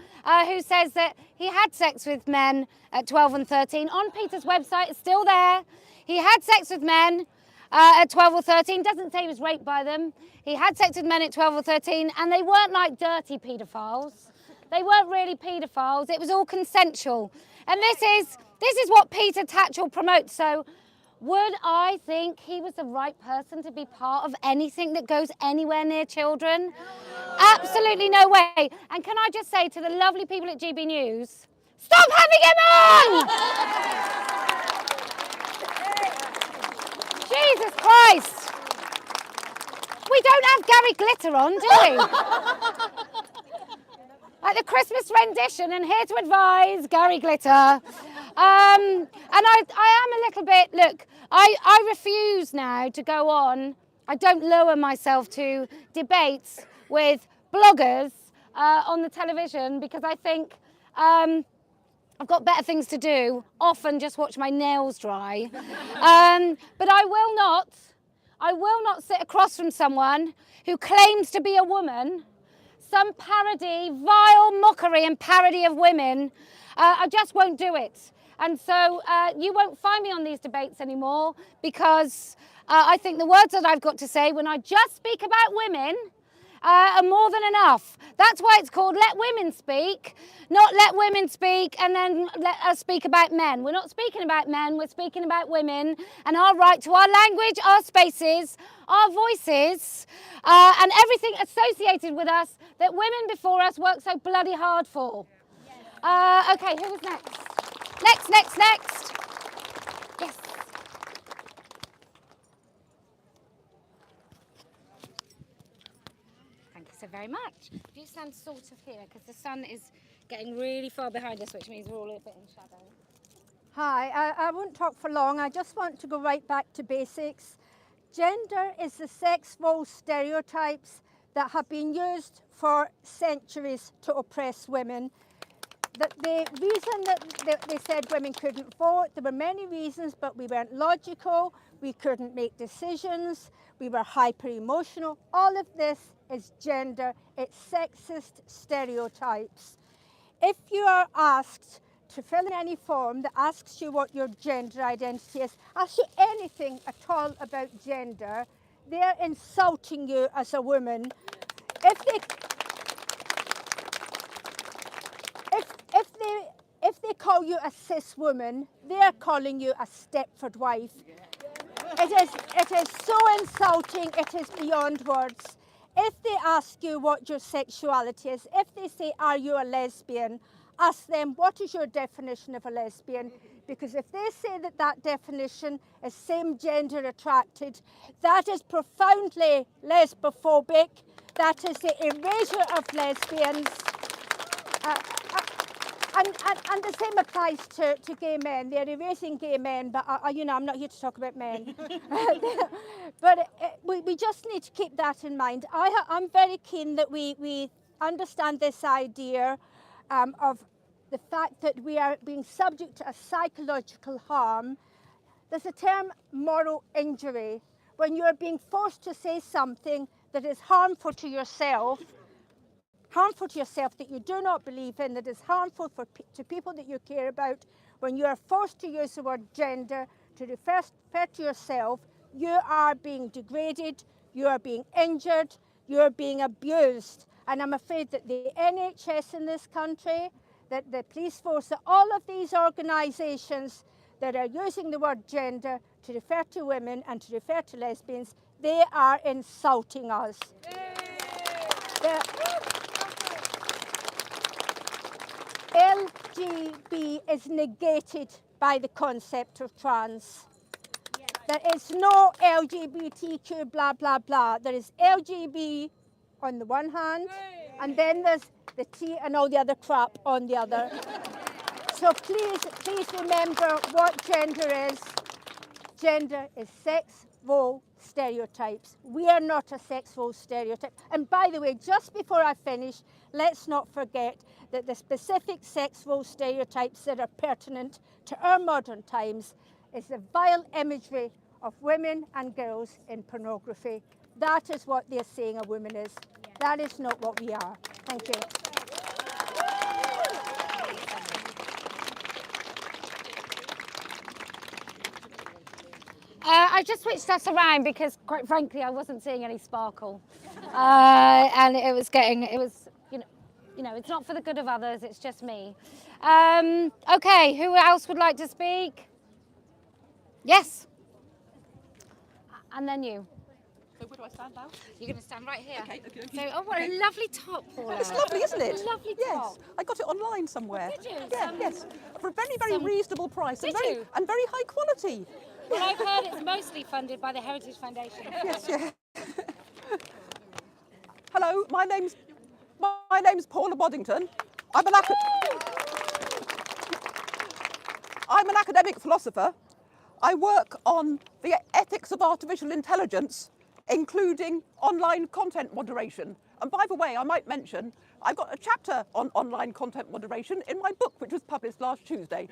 who says that he had sex with men at 12 and 13. On Peter's website, it's still there. He had sex with men at 12 or 13. Doesn't say he was raped by them. He had sex with men at 12 or 13, and they weren't like dirty paedophiles. They weren't really paedophiles. It was all consensual. And this is what Peter Tatchell promotes. So would I think he was the right person to be part of anything that goes anywhere near children? Absolutely no way. And can I just say to the lovely people at GB News, stop having him on! Jesus Christ! We don't have Gary Glitter on, do we? Like the Christmas rendition, and here to advise, Gary Glitter. And I am a little bit, look, I refuse now to go on. I don't lower myself to debates with bloggers on the television, because I think I've got better things to do, often just watch my nails dry. But I will not sit across from someone who claims to be a woman, some parody, vile mockery and parody of women. I just won't do it. And so you won't find me on these debates anymore, because I think the words that I've got to say when I just speak about women are more than enough. That's why it's called Let Women Speak, not Let Women Speak and then let us speak about men. We're not speaking about men, we're speaking about women and our right to our language, our spaces, our voices, and everything associated with us that women before us worked so bloody hard for. Okay, who was next? Next. Yes. Thank you so very much. If you stand sort of here, because the sun is getting really far behind us, which means we're all a bit in shadow. Hi, I won't talk for long. I just want to go right back to basics. Gender is the sex role stereotypes that have been used for centuries to oppress women. The reason that they said women couldn't vote, there were many reasons, but we weren't logical, we couldn't make decisions, we were hyper emotional. All of this is gender, it's sexist stereotypes. If you are asked to fill in any form that asks you what your gender identity is, asks you anything at all about gender, they're insulting you as a woman. If they call you a cis woman, they're calling you a Stepford wife. It is so insulting, it is beyond words. If they ask you what your sexuality is, if they say, are you a lesbian? ask them, what is your definition of a lesbian? Because if they say that that definition is same gender attracted, that is profoundly lesbophobic. That is the erasure of lesbians. And the same applies to gay men. They're erasing gay men, but you know, I'm not here to talk about men. But we just need to keep that in mind. I'm very keen that we understand this idea of the fact that we are being subject to a psychological harm. There's a term, moral injury, when you're being forced to say something that is harmful to yourself, that you do not believe in, that is harmful to people that you care about. When you are forced to use the word gender to refer to yourself, you are being degraded, you are being injured, you are being abused. And I'm afraid that the NHS in this country, that the police force, that all of these organisations that are using the word gender to refer to women and to refer to lesbians, they are insulting us. LGB is negated by the concept of trans. There is no LGBTQ blah blah blah. There is LGB on the one hand, and then there's the T and all the other crap on the other. So please remember what gender is. Gender is sex role stereotypes. We are not a sex role stereotype. And by the way, just before I finish, let's not forget that the specific sex role stereotypes that are pertinent to our modern times is the vile imagery of women and girls in pornography. That is what they're saying a woman is. That is not what we are. Thank you. I just switched us around because, quite frankly, I wasn't seeing any sparkle, and it was, you know, it's not for the good of others. It's just me. Okay, who else would like to speak? Yes. And then you. So where do I stand now? You're going to stand right here. Okay, okay. So, oh, what a lovely top, Paula. It's lovely, isn't it? It's a lovely yes. top. I got it online somewhere. Did you? Yeah, yes. For a very, very reasonable price and Did you? very high quality. Well, I've heard it's mostly funded by the Heritage Foundation. Yes, yeah. Hello, my name's Paula Boddington. I'm an academic philosopher. I work on the ethics of artificial intelligence, including online content moderation. And by the way, I might mention, I've got a chapter on online content moderation in my book, which was published last Tuesday.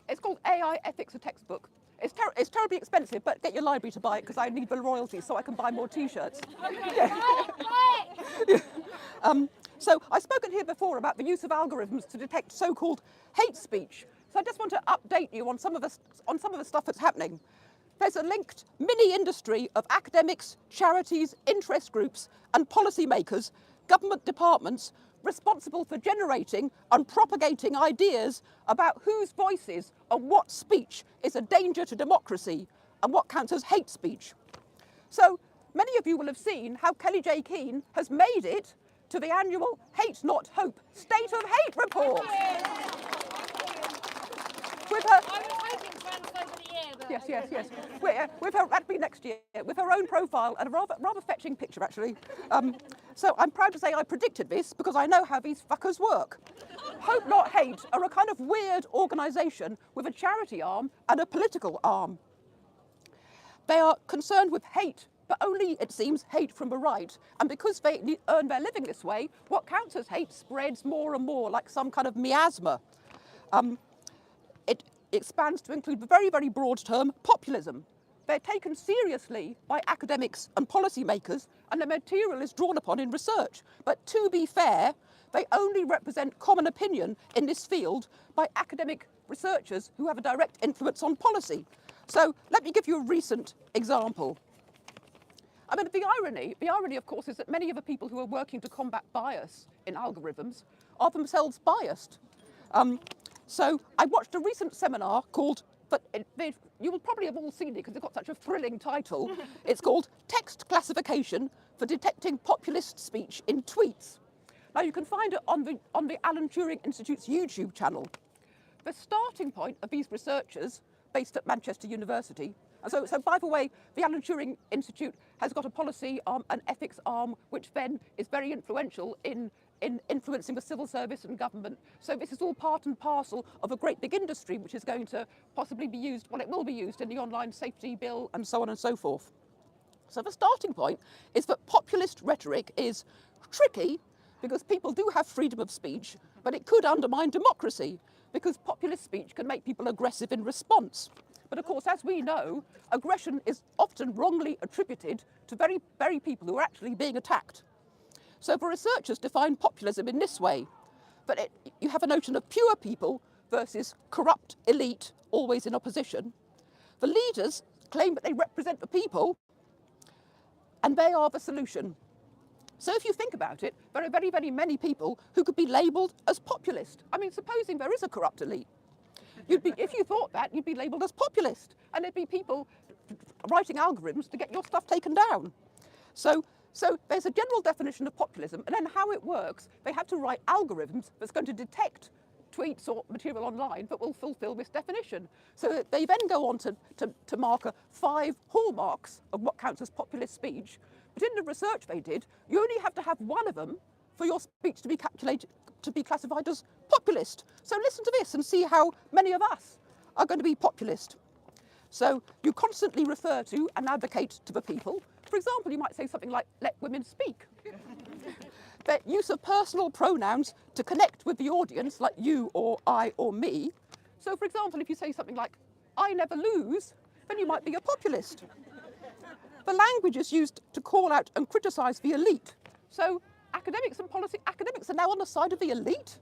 It's called AI Ethics, a textbook. It's terribly expensive, but get your library to buy it because I need the royalties so I can buy more T-shirts. So I've spoken here before about the use of algorithms to detect so-called hate speech. So I just want to update you on some of the stuff that's happening. There's a linked mini-industry of academics, charities, interest groups, and policymakers, government departments, responsible for generating and propagating ideas about whose voices and what speech is a danger to democracy and what counts as hate speech. So many of you will have seen how Kellie-Jay Keen has made it to the annual Hate Not Hope State of Hate report. With her, I was hoping transphobe of the year, but yes. With her, that'd be next year, with her own profile and a rather fetching picture, actually. So I'm proud to say I predicted this because I know how these fuckers work. Hope Not Hate are a kind of weird organisation with a charity arm and a political arm. They are concerned with hate, but only, it seems, hate from the right. And because they earn their living this way, what counts as hate spreads more and more like some kind of miasma. It expands to include the very, very broad term populism. They're taken seriously by academics and policymakers, and their material is drawn upon in research. But to be fair, they only represent common opinion in this field by academic researchers who have a direct influence on policy. So let me give you a recent example. I mean, the irony, of course, is that many of the people who are working to combat bias in algorithms are themselves biased. So I watched a recent seminar called, you will probably have all seen it because it's got such a thrilling title. It's called Text Classification for detecting populist speech in tweets. Now you can find it on the Alan Turing Institute's YouTube channel. The starting point of these researchers, based at Manchester University, and so by the way, the Alan Turing Institute has got a policy arm, an ethics arm, which then is very influential in influencing the civil service and government. So this is all part and parcel of a great big industry which is going to possibly be used, well, it will be used in the online safety bill and so on and so forth. So the starting point is that populist rhetoric is tricky because people do have freedom of speech, but it could undermine democracy because populist speech can make people aggressive in response. But of course, as we know, aggression is often wrongly attributed to very, very people who are actually being attacked. So the researchers define populism in this way, that you have a notion of pure people versus corrupt elite, always in opposition. The leaders claim that they represent the people, and they are the solution. So if you think about it, there are very, very many people who could be labelled as populist. I mean, supposing there is a corrupt elite, if you thought that, you'd be labelled as populist, and there'd be people writing algorithms to get your stuff taken down. So there's a general definition of populism, and then how it works, they have to write algorithms that's going to detect tweets or material online that will fulfill this definition. So they then go on to mark 5 hallmarks of what counts as populist speech. But in the research they did, you only have to have one of them for your speech to be classified as populist. So listen to this and see how many of us are going to be populist. So you constantly refer to and advocate to the people. For example, you might say something like, let women speak. The use of personal pronouns to connect with the audience, like you or I or me. So for example, if you say something like, I never lose, then you might be a populist. The language is used to call out and criticise the elite. So academics are now on the side of the elite.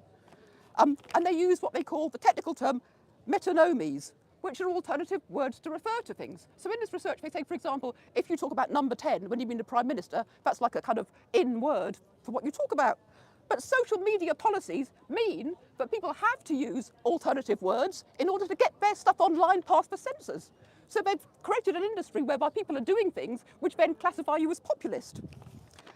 And they use what they call the technical term metonymies, which are alternative words to refer to things. So in this research, they say, for example, if you talk about number 10 when you mean the Prime Minister, that's like a kind of in word for what you talk about. But social media policies mean that people have to use alternative words in order to get their stuff online past the censors. So they've created an industry whereby people are doing things which then classify you as populist.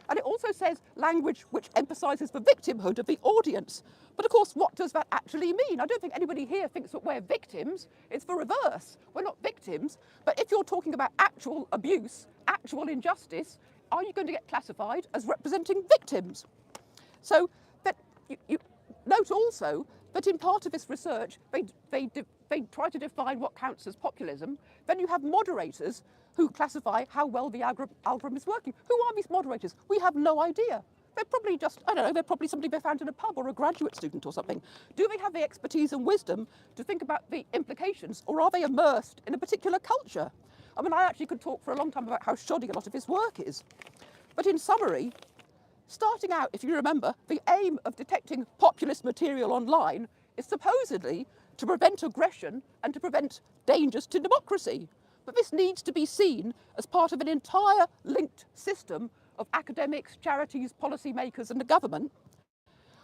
And it also says language which emphasises the victimhood of the audience. But of course, what does that actually mean? I don't think anybody here thinks that we're victims. It's the reverse. We're not victims. But if you're talking about actual abuse, actual injustice, are you going to get classified as representing victims? So that you note also that in part of this research, they try to define what counts as populism. Then you have moderators who classify how well the algorithm is working. Who are these moderators? We have no idea. They're probably just, I don't know, they're probably somebody they found in a pub or a graduate student or something. Do they have the expertise and wisdom to think about the implications, or are they immersed in a particular culture? I mean, I actually could talk for a long time about how shoddy a lot of his work is. But in summary, starting out, if you remember, the aim of detecting populist material online is supposedly to prevent aggression and to prevent dangers to democracy. But this needs to be seen as part of an entire linked system of academics, charities, policymakers and the government,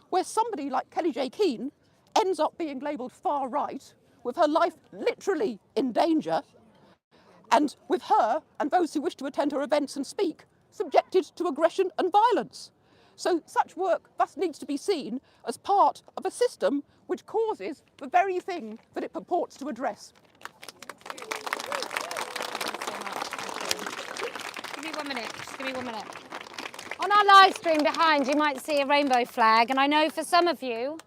where somebody like Kellie-Jay Keen ends up being labelled far right, with her life literally in danger, and with her and those who wish to attend her events and speak subjected to aggression and violence. So such work thus needs to be seen as part of a system which causes the very thing that it purports to address. Give me 1 minute, just give me 1 minute. On our live stream behind, you might see a rainbow flag, and I know for some of you,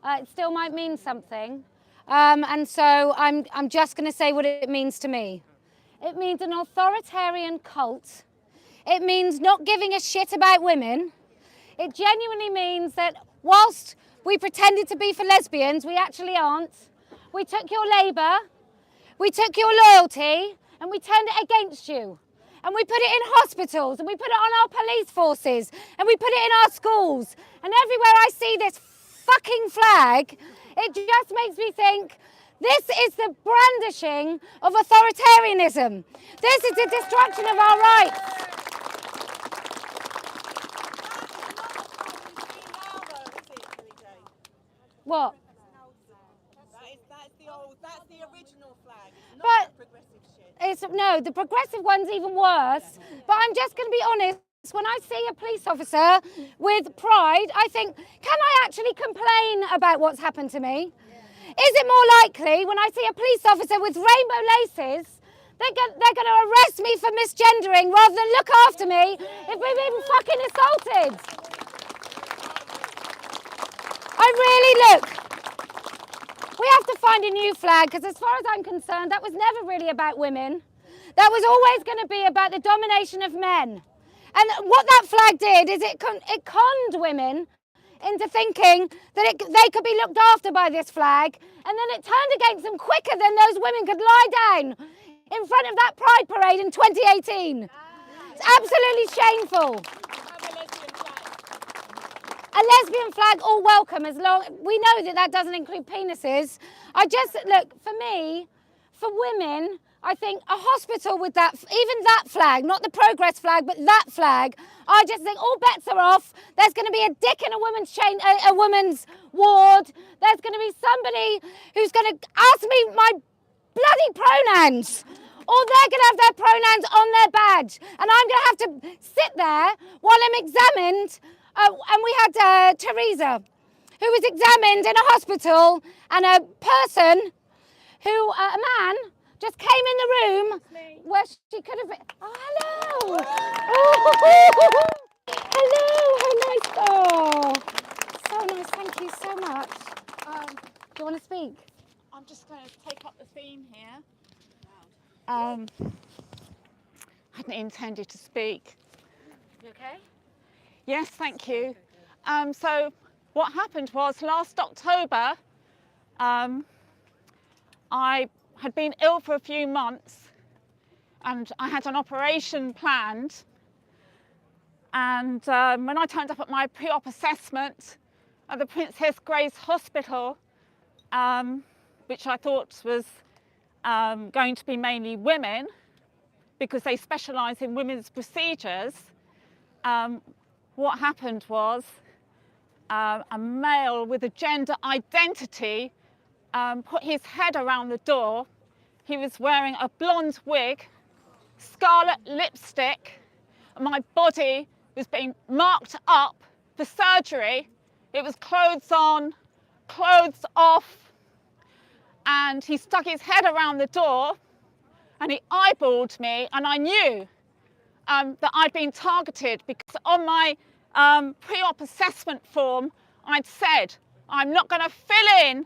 it still might mean something. And so I'm just going to say what it means to me. It means an authoritarian cult. It means not giving a shit about women. It genuinely means that whilst we pretended to be for lesbians, we actually aren't. We took your labour, we took your loyalty, and we turned it against you. And we put it in hospitals, and we put it on our police forces, and we put it in our schools. And everywhere I see this fucking flag, it just makes me think, this is the brandishing of authoritarianism. This is the destruction of our rights. What? That's the original flag. Not But the progressive shit. no, the progressive one's even worse. But I'm just going to be honest. When I see a police officer with pride, I think, can I actually complain about what's happened to me? Is it more likely when I see a police officer with rainbow laces, they're going to arrest me for misgendering rather than look after me if we've been fucking assaulted? I really look. We have to find a new flag because as far as I'm concerned, that was never really about women. That was always going to be about the domination of men. And what that flag did is it conned women into thinking that they could be looked after by this flag, and then it turned against them quicker than those women could lie down in front of that Pride Parade in 2018. It's absolutely shameful. A lesbian flag, all welcome, as long we know that that doesn't include penises. Look, for me, for women, I think a hospital with that, even that flag, not the progress flag, but that flag, I just think all bets are off. There's going to be a dick in a woman's ward. There's going to be somebody who's going to ask me my bloody pronouns, or they're going to have their pronouns on their badge, and I'm going to have to sit there while I'm examined. And we had Teresa, who was examined in a hospital, and a person who, a man, just came in the room where she could have been. Oh, hello! Oh, hello, how nice. Oh, so nice, thank you so much. Do you want to speak? I'm just going to take up the theme here. I hadn't intended to speak. You okay? Yes, thank you. So what happened was last October, I had been ill for a few months and I had an operation planned. And when I turned up at my pre-op assessment at the Princess Grace Hospital, which I thought was going to be mainly women because they specialise in women's procedures, what happened was a male with a gender identity put his head around the door. He was wearing a blonde wig, scarlet lipstick, and my body was being marked up for surgery. It was clothes on, clothes off, and he stuck his head around the door and he eyeballed me, and I knew that I'd been targeted because on my pre-op assessment form I'd said I'm not going to fill in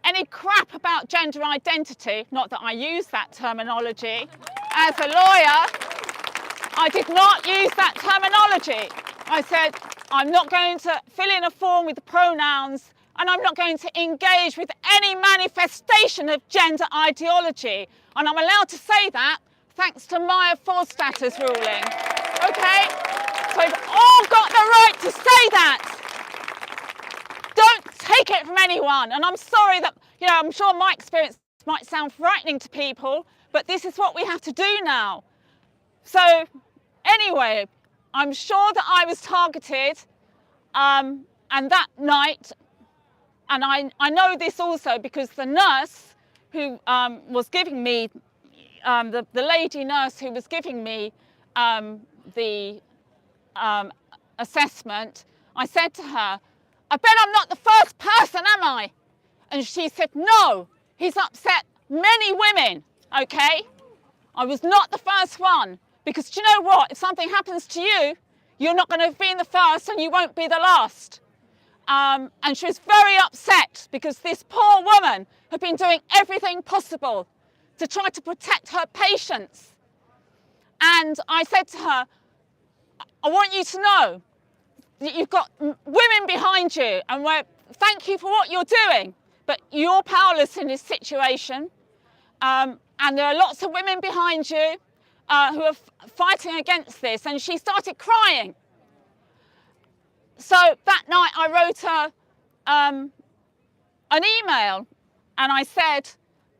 any crap about gender identity, not that I use that terminology. As a lawyer, I did not use that terminology. I said I'm not going to fill in a form with the pronouns, and I'm not going to engage with any manifestation of gender ideology. And I'm allowed to say that thanks to Maya Forstater's ruling. Okay? So we've all got the right to say that. Don't take it from anyone. And I'm sorry that, I'm sure my experience might sound frightening to people, but this is what we have to do now. So anyway, I'm sure that I was targeted, and that night, and I know this also because the nurse who was giving me, the lady nurse who was giving me the assessment, I said to her, I bet I'm not the first person, am I? And she said, no, he's upset many women, okay? I was not the first one, because do you know what? If something happens to you, you're not going to be the first and you won't be the last. And she was very upset because this poor woman had been doing everything possible to try to protect her patients. And I said to her, I want you to know that you've got women behind you, and thank you for what you're doing, but you're powerless in this situation. And there are lots of women behind you who are fighting against this. And she started crying. So that night I wrote her an email, and I said,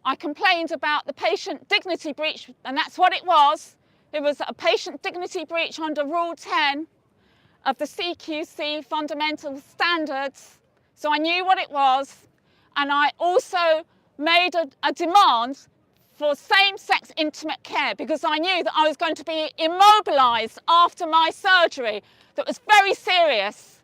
I complained about the patient dignity breach, and that's what it was. It was a patient dignity breach under Rule 10 of the CQC fundamental standards. So I knew what it was, and I also made a demand for same-sex intimate care because I knew that I was going to be immobilised after my surgery that was very serious.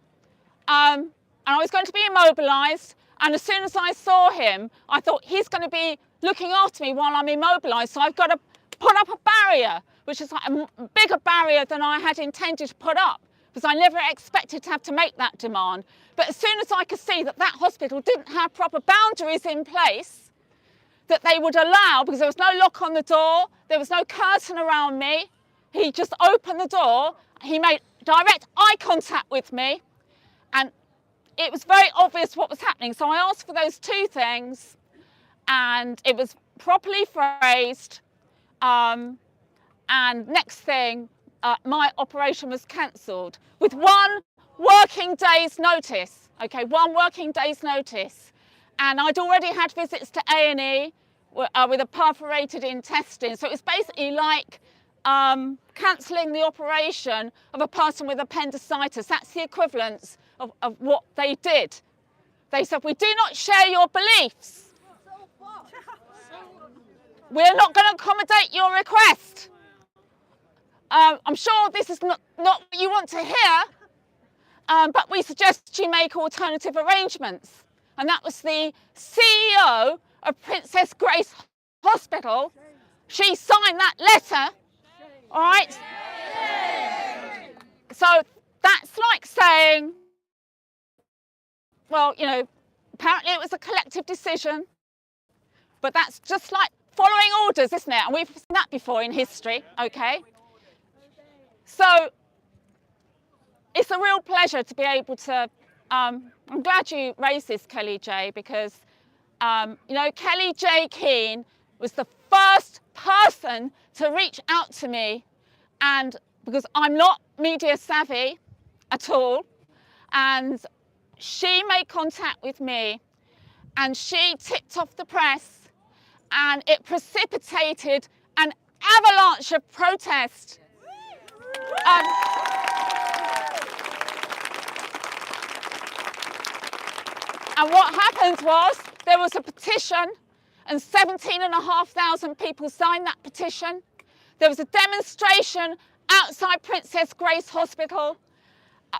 And I was going to be immobilised, and as soon as I saw him, I thought he's going to be looking after me while I'm immobilised, so I've got to put up a barrier, which is like a bigger barrier than I had intended to put up, because I never expected to have to make that demand. But as soon as I could see that that hospital didn't have proper boundaries in place, that they would allow, because there was no lock on the door, there was no curtain around me, he just opened the door, he made direct eye contact with me, and it was very obvious what was happening. So I asked for those two things, and it was properly phrased, and next thing, my operation was cancelled with 1 working day's notice, okay, 1 working day's notice. And I'd already had visits to A&E with a perforated intestine. So it was basically like cancelling the operation of a person with appendicitis. That's the equivalent of what they did. They said, we do not share your beliefs. We're not going to accommodate your request. I'm sure this is not what you want to hear, but we suggest you make alternative arrangements. And that was the CEO of Princess Grace Hospital. She signed that letter, all right? So that's like saying, well, you know, apparently it was a collective decision, but that's just like following orders, isn't it? And we've seen that before in history, okay? So it's a real pleasure to be able to, I'm glad you raised this, Kellie-Jay, because, you know, Kellie-Jay Keen was the first person to reach out to me, and because I'm not media savvy at all, and she made contact with me, and she tipped off the press, and it precipitated an avalanche of protest. And what happened was there was a petition, and 17,500 people signed that petition. There was a demonstration outside Princess Grace Hospital.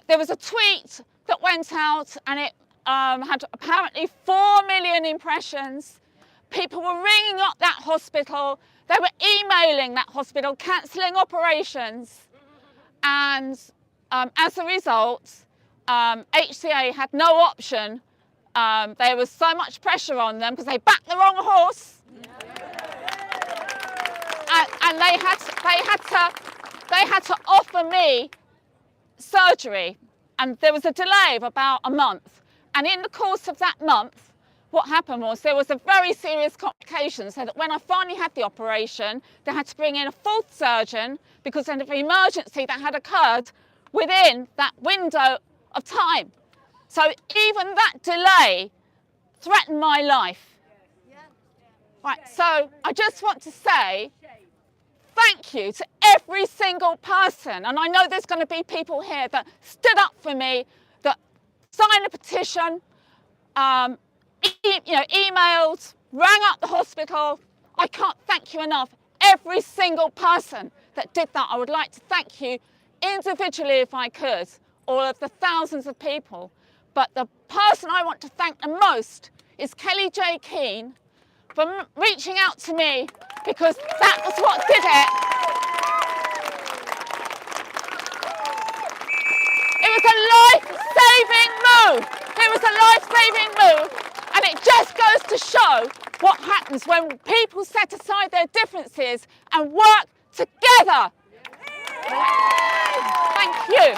There was a tweet that went out, and it had apparently 4 million impressions. People were ringing up that hospital. They were emailing that hospital, cancelling operations. And as a result, HCA had no option. There was so much pressure on them because they backed the wrong horse. And they had to offer me surgery. And there was a delay of about a month. And in the course of that month, what happened was there was a very serious complication, so that when I finally had the operation, they had to bring in a fourth surgeon because of an emergency that had occurred within that window of time. So even that delay threatened my life. Right, so I just want to say thank you to every single person, and I know there's going to be people here that stood up for me, that signed a petition, emailed, rang up the hospital. I can't thank you enough. Every single person that did that, I would like to thank you individually if I could, all of the thousands of people. But the person I want to thank the most is Kellie-Jay Keen for reaching out to me, because that was what did it. It was a life-saving move. It was a life-saving move. And it just goes to show what happens when people set aside their differences and work together. Thank you.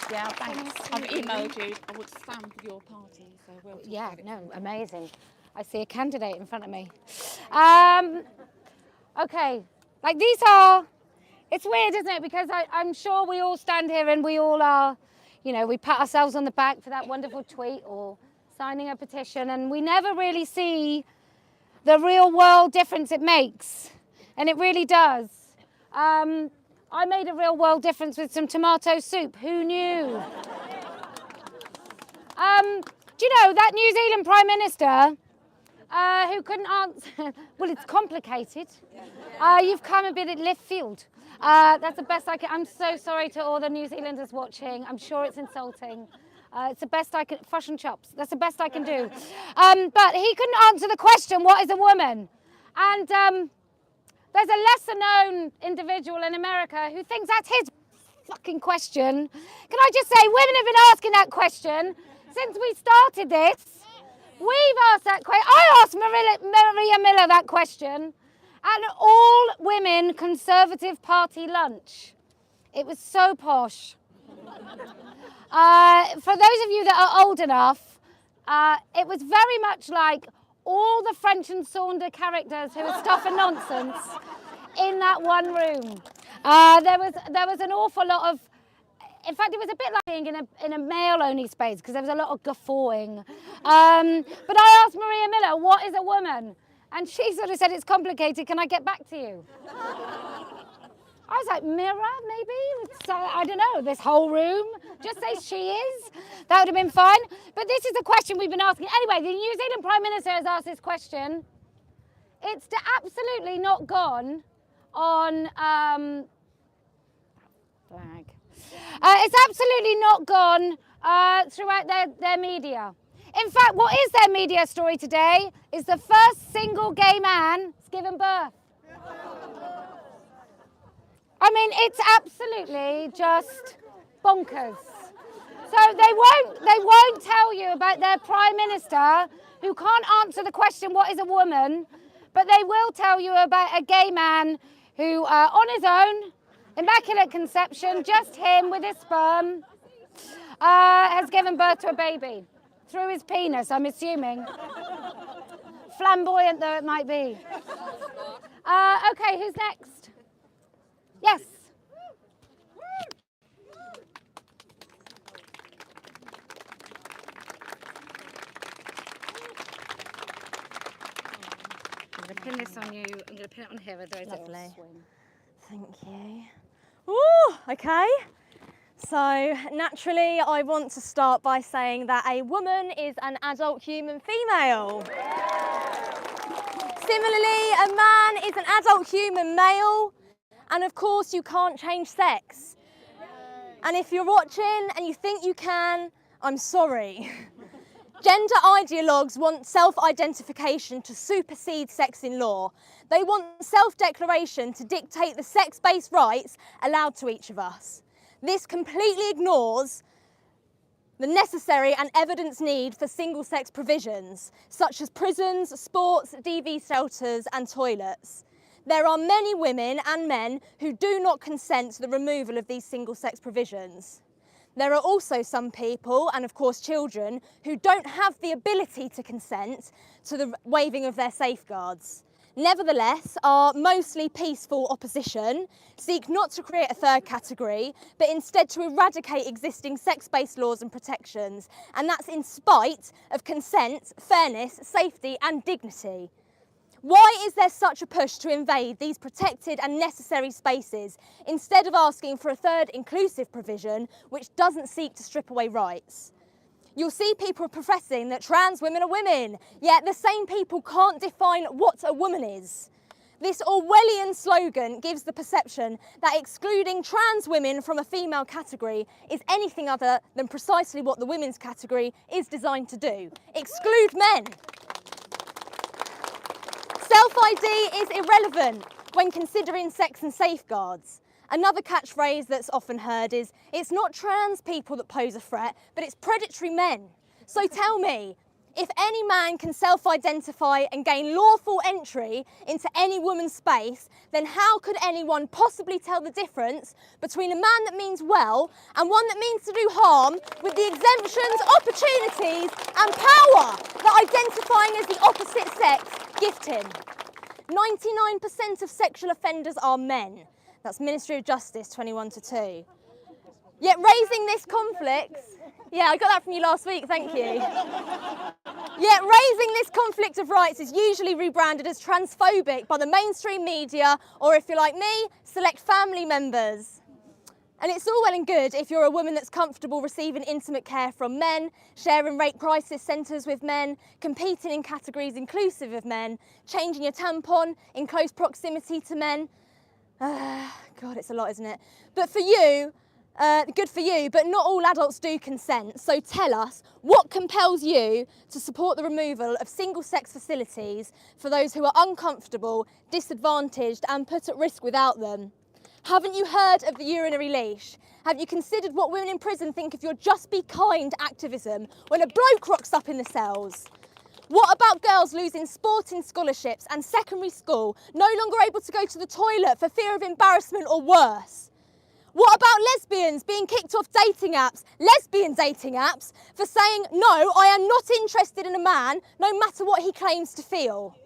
Yeah, thanks. I've emailed you. I would stand with your party. So we'll Yeah, no, amazing. I see a candidate in front of me. Okay, like these are, it's weird, isn't it? Because I'm sure we all stand here and we all are, you know, we pat ourselves on the back for that wonderful tweet or signing a petition, and we never really see the real world difference it makes. And it really does. I made a real world difference with some tomato soup. Who knew? Do you know that New Zealand Prime Minister who couldn't answer? Well, it's complicated. You've come a bit at left field. That's the best I can. I'm so sorry to all the New Zealanders watching. I'm sure it's insulting. It's the best I can. Fush and chops. That's the best I can do. But he couldn't answer the question, what is a woman? And there's a lesser known individual in America who thinks that's his fucking question. Can I just say, women have been asking that question since we started this. We've asked that question. I asked Maria Miller that question at an all-women Conservative Party lunch. It was so posh. For those of you that are old enough, it was very much like all the French and Saunders characters who are stuff and nonsense in that one room. There was an awful lot of, in fact, it was a bit like being in a male-only space because there was a lot of guffawing. But I asked Maria Miller, what is a woman? And she sort of said, it's complicated, can I get back to you? I was like, mirror, maybe? So, I don't know, this whole room? Just say she is? That would have been fine. But this is a question we've been asking. Anyway, the New Zealand Prime Minister has asked this question. It's absolutely not gone on flag. It's absolutely not gone throughout their media. In fact, what is their media story today is the first single gay man has given birth. I mean, it's absolutely just bonkers. So they won't tell you about their Prime Minister who can't answer the question, what is a woman? But they will tell you about a gay man who, on his own, immaculate conception, just him with his sperm, has given birth to a baby. Through his penis, I'm assuming. Flamboyant though it might be. Okay, who's next? Yes. I'm going to pin this on you. I'm going to pin it on here. Lovely. Thank you. Ooh, okay. So naturally, I want to start by saying that a woman is an adult human female. Similarly, a man is an adult human male. And of course, you can't change sex. And if you're watching and you think you can, I'm sorry. Gender ideologues want self-identification to supersede sex in law. They want self-declaration to dictate the sex-based rights allowed to each of us. This completely ignores the necessary and evidence need for single-sex provisions, such as prisons, sports, DV shelters and toilets. There are many women and men who do not consent to the removal of these single-sex provisions. There are also some people, and of course children, who don't have the ability to consent to the waiving of their safeguards. Nevertheless, our mostly peaceful opposition seek not to create a third category, but instead to eradicate existing sex-based laws and protections, and that's in spite of consent, fairness, safety and dignity. Why is there such a push to invade these protected and necessary spaces instead of asking for a third inclusive provision which doesn't seek to strip away rights? You'll see people professing that trans women are women, yet the same people can't define what a woman is. This Orwellian slogan gives the perception that excluding trans women from a female category is anything other than precisely what the women's category is designed to do: exclude men. Self-ID is irrelevant when considering sex and safeguards. Another catchphrase that's often heard is, it's not trans people that pose a threat, but it's predatory men. So tell me, if any man can self-identify and gain lawful entry into any woman's space, then how could anyone possibly tell the difference between a man that means well and one that means to do harm with the exemptions, opportunities and power that identifying as the opposite sex gift him? 99% of sexual offenders are men. That's Ministry of Justice 21-2. Yet raising this conflict, yeah, I got that from you last week, thank you. Yet raising this conflict of rights is usually rebranded as transphobic by the mainstream media, or if you're like me, select family members. And it's all well and good if you're a woman that's comfortable receiving intimate care from men, sharing rape crisis centres with men, competing in categories inclusive of men, changing your tampon in close proximity to men. God, it's a lot, isn't it? But for you, good for you, but not all adults do consent. So tell us, what compels you to support the removal of single-sex facilities for those who are uncomfortable, disadvantaged and put at risk without them? Haven't you heard of the urinary leash? Have you considered what women in prison think of your just be kind activism when a bloke rocks up in the cells? What about girls losing sporting scholarships and secondary school, no longer able to go to the toilet for fear of embarrassment or worse? What about lesbians being kicked off dating apps, lesbian dating apps, for saying, no, I am not interested in a man, no matter what he claims to feel?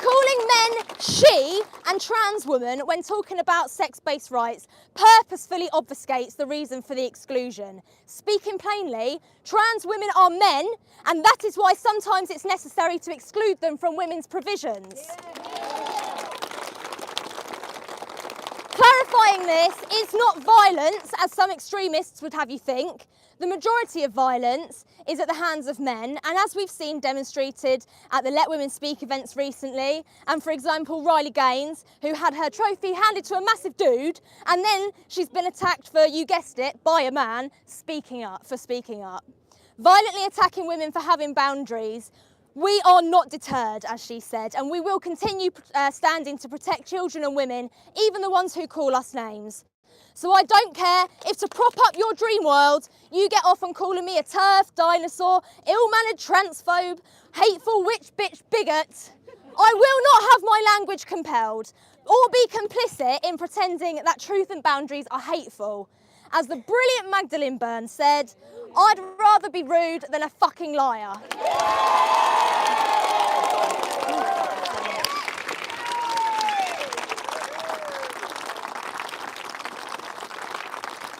Calling men she and trans women when talking about sex-based rights purposefully obfuscates the reason for the exclusion. Speaking plainly, trans women are men, and that is why sometimes it's necessary to exclude them from women's provisions. Clarifying this is not violence, as some extremists would have you think. The majority of violence is at the hands of men, and as we've seen demonstrated at the Let Women Speak events recently, and for example Riley Gaines, who had her trophy handed to a massive dude, and then she's been attacked for, you guessed it, by a man speaking up. Violently attacking women for having boundaries. We are not deterred, as she said, and we will continue standing to protect children and women, even the ones who call us names. So I don't care if to prop up your dream world, you get off on calling me a TERF, dinosaur, ill-mannered transphobe, hateful witch bitch bigot. I will not have my language compelled, or be complicit in pretending that truth and boundaries are hateful. As the brilliant Magdalene Byrne said, I'd rather be rude than a fucking liar.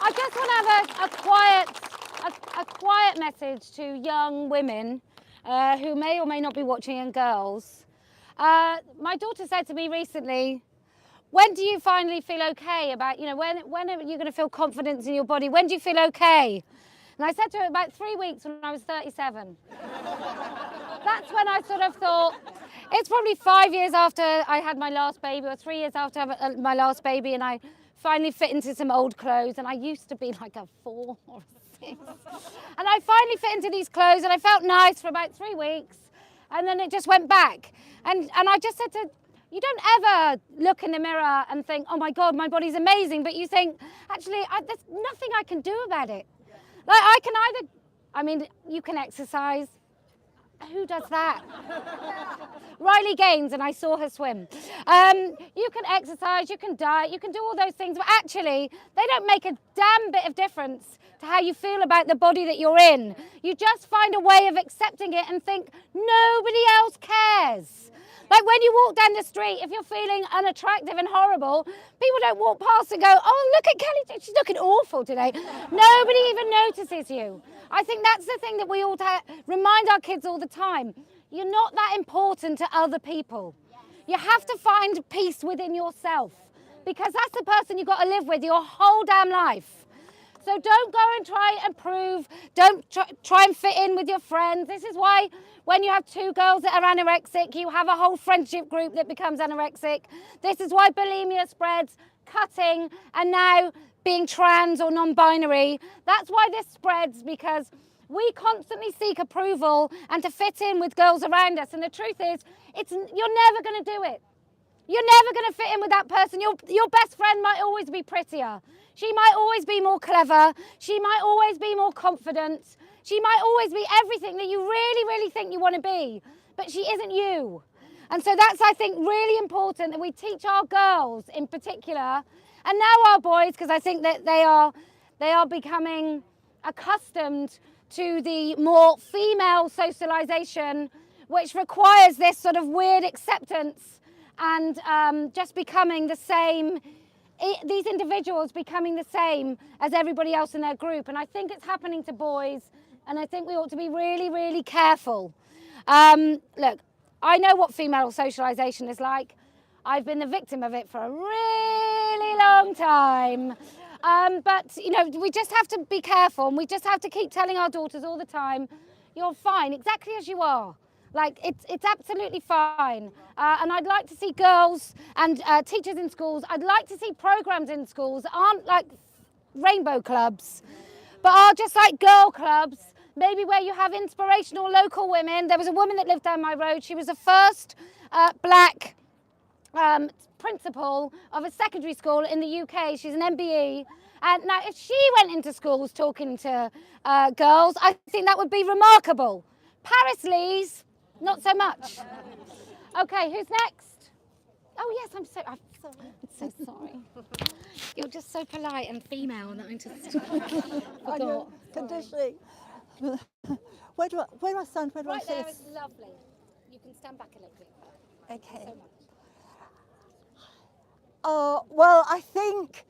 I just want to have a quiet message to young women who may or may not be watching, and girls. My daughter said to me recently, when do you finally feel okay about, when are you going to feel confidence in your body? When do you feel okay? And I said to her about 3 weeks when I was 37. That's when I sort of thought, it's probably 5 years after I had my last baby, or 3 years after my last baby, and I finally fit into some old clothes, and I used to be like a 4 or a 6. And I finally fit into these clothes, and I felt nice for about 3 weeks, and then it just went back. And I just said to, you don't ever look in the mirror and think, oh my God, my body's amazing, but you think, actually, there's nothing I can do about it. Like I can either, you can exercise. Who does that? Riley Gaines, and I saw her swim. You can exercise, you can diet, you can do all those things, but actually, they don't make a damn bit of difference to how you feel about the body that you're in. You just find a way of accepting it and think, nobody else cares. Like when you walk down the street, if you're feeling unattractive and horrible, people don't walk past and go, oh, look at Kellie, she's looking awful today. Nobody even notices you. I think that's the thing that we all remind our kids all the time. You're not that important to other people. You have to find peace within yourself, because that's the person you've got to live with your whole damn life. So don't go and try and prove, don't try and fit in with your friends. This is why when you have 2 girls that are anorexic, you have a whole friendship group that becomes anorexic. This is why bulimia spreads, cutting, and now being trans or non-binary. That's why this spreads, because we constantly seek approval and to fit in with girls around us. And the truth is, you're never going to do it. You're never going to fit in with that person. Your best friend might always be prettier. She might always be more clever. She might always be more confident. She might always be everything that you really, really think you want to be, but she isn't you. And so that's, I think, really important that we teach our girls in particular, and now our boys, because I think that they are becoming accustomed to the more female socialization, which requires this sort of weird acceptance and just becoming the same, these individuals becoming the same as everybody else in their group. And I think it's happening to boys, and I think we ought to be really, really careful. Look, I know what female socialization is like. I've been the victim of it for a really long time. But, you know, we just have to be careful, and we just have to keep telling our daughters all the time, you're fine, exactly as you are. Like, it's absolutely fine. And I'd like to see girls and teachers in schools, I'd like to see programs in schools that aren't like rainbow clubs, but are just like girl clubs, maybe where you have inspirational local women. There was a woman that lived down my road. She was the first black principal of a secondary school in the UK. She's an MBE. And now if she went into schools talking to girls, I think that would be remarkable. Paris Lees, not so much. Okay, who's next? Oh yes, I'm so sorry. You're just so polite and female that I just forgot. Conditioning. Where do I stand? Where do I Right sit? there is lovely. You can stand back a little bit. Okay. So much. Well, I think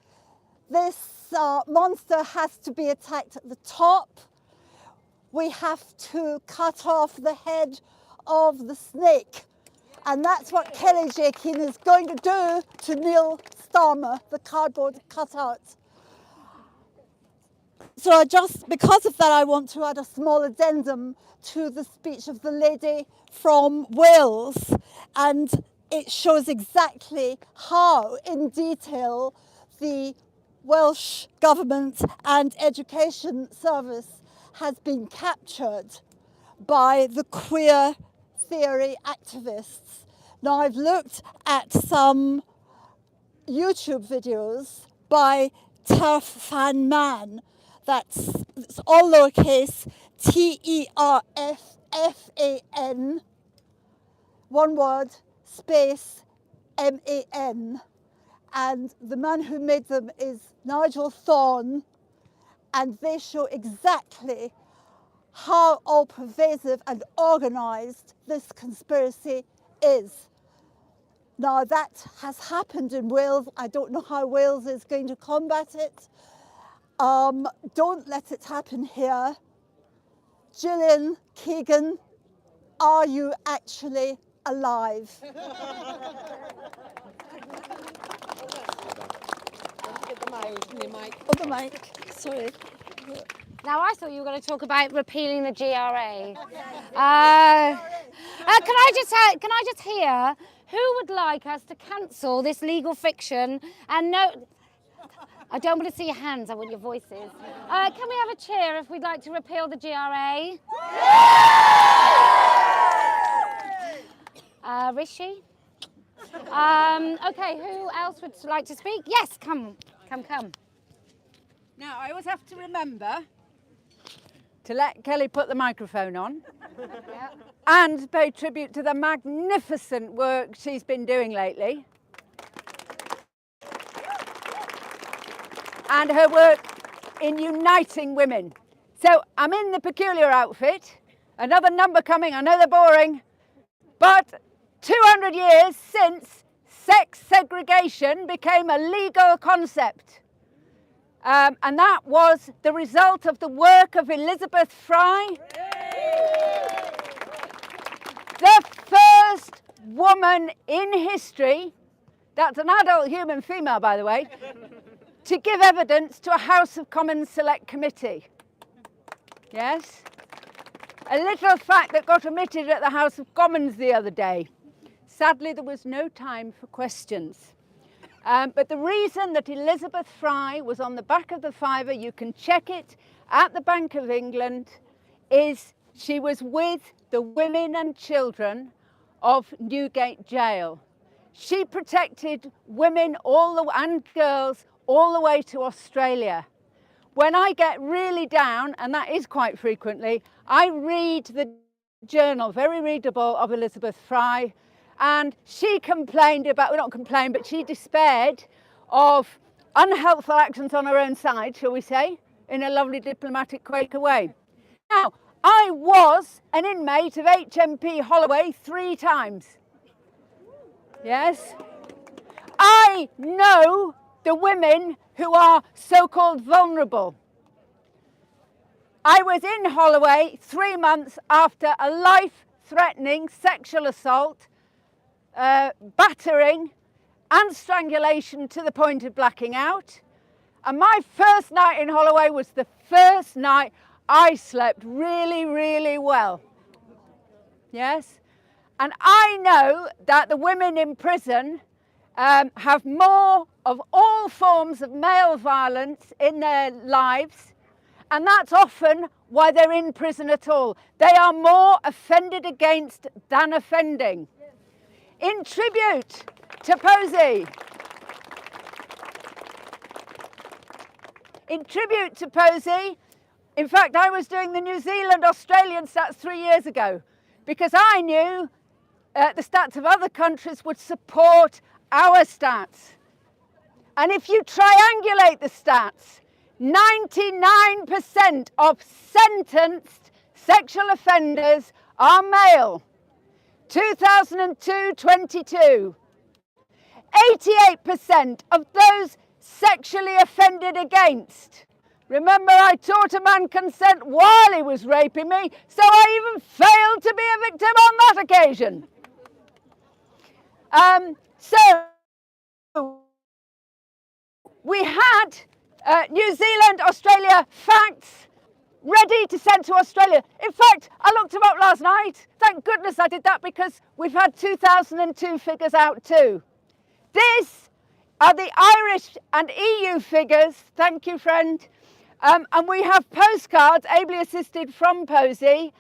this monster has to be attacked at the top. We have to cut off the head of the snake. And that's what Kellie-Jay Keen is going to do to Neil Starmer, the cardboard cutout. So because of that, I want to add a small addendum to the speech of the lady from Wales. And it shows exactly how, in detail, the Welsh Government and Education Service has been captured by the queer theory activists. Now, I've looked at some YouTube videos by TERF fan man. It's all lowercase, TERFFAN, one word, space, MAN. And the man who made them is Nigel Thorne, and they show exactly how all-pervasive and organised this conspiracy is. Now, that has happened in Wales. I don't know how Wales is going to combat it. Don't let it happen here. Gillian Keegan, are you actually alive? Oh, the mic. Sorry. Now I thought you were going to talk about repealing the GRA. Can I just hear who would like us to cancel this legal fiction and no? I don't want to see your hands. I want your voices. Can we have a cheer if we'd like to repeal the GRA? Rishi. Okay. Who else would like to speak? Yes. Come. Now, I always have to remember to let Kelly put the microphone on and pay tribute to the magnificent work she's been doing lately and her work in uniting women. So I'm in the peculiar outfit, another number coming, I know they're boring, but 200 years since sex segregation became a legal concept. And that was the result of the work of Elizabeth Fry, the first woman in history, that's an adult human female by the way, to give evidence to a House of Commons Select Committee. Yes? A little fact that got omitted at the House of Commons the other day. Sadly, there was no time for questions. But the reason that Elizabeth Fry was on the back of the fiver, you can check it at the Bank of England, is she was with the women and children of Newgate Jail. She protected women and girls all the way to Australia. When I get really down, and that is quite frequently, I read the journal, very readable, of Elizabeth Fry. And she complained about, well, not complained, but she despaired of unhelpful actions on her own side, shall we say, in a lovely diplomatic Quaker way. Now, I was an inmate of HMP Holloway 3 times. Yes? I know the women who are so-called vulnerable. I was in Holloway 3 months after a life-threatening sexual assault, battering and strangulation to the point of blacking out. And my first night in Holloway was the first night I slept really, really well. Yes? And I know that the women in prison have more of all forms of male violence in their lives, and that's often why they're in prison at all. They are more offended against than offending. In tribute to Posie, in fact, I was doing the New Zealand Australian stats 3 years ago because I knew the stats of other countries would support our stats. And if you triangulate the stats, 99% of sentenced sexual offenders are male. 2002, 22. 88% of those sexually offended against. Remember, I taught a man consent while he was raping me, so I even failed to be a victim on that occasion. So we had New Zealand, Australia facts ready to send to Australia. In fact, I looked them up last night. Thank goodness I did that because we've had 2002 figures out too. These are the Irish and EU figures. Thank you, friend. And we have postcards, ably assisted from Posie.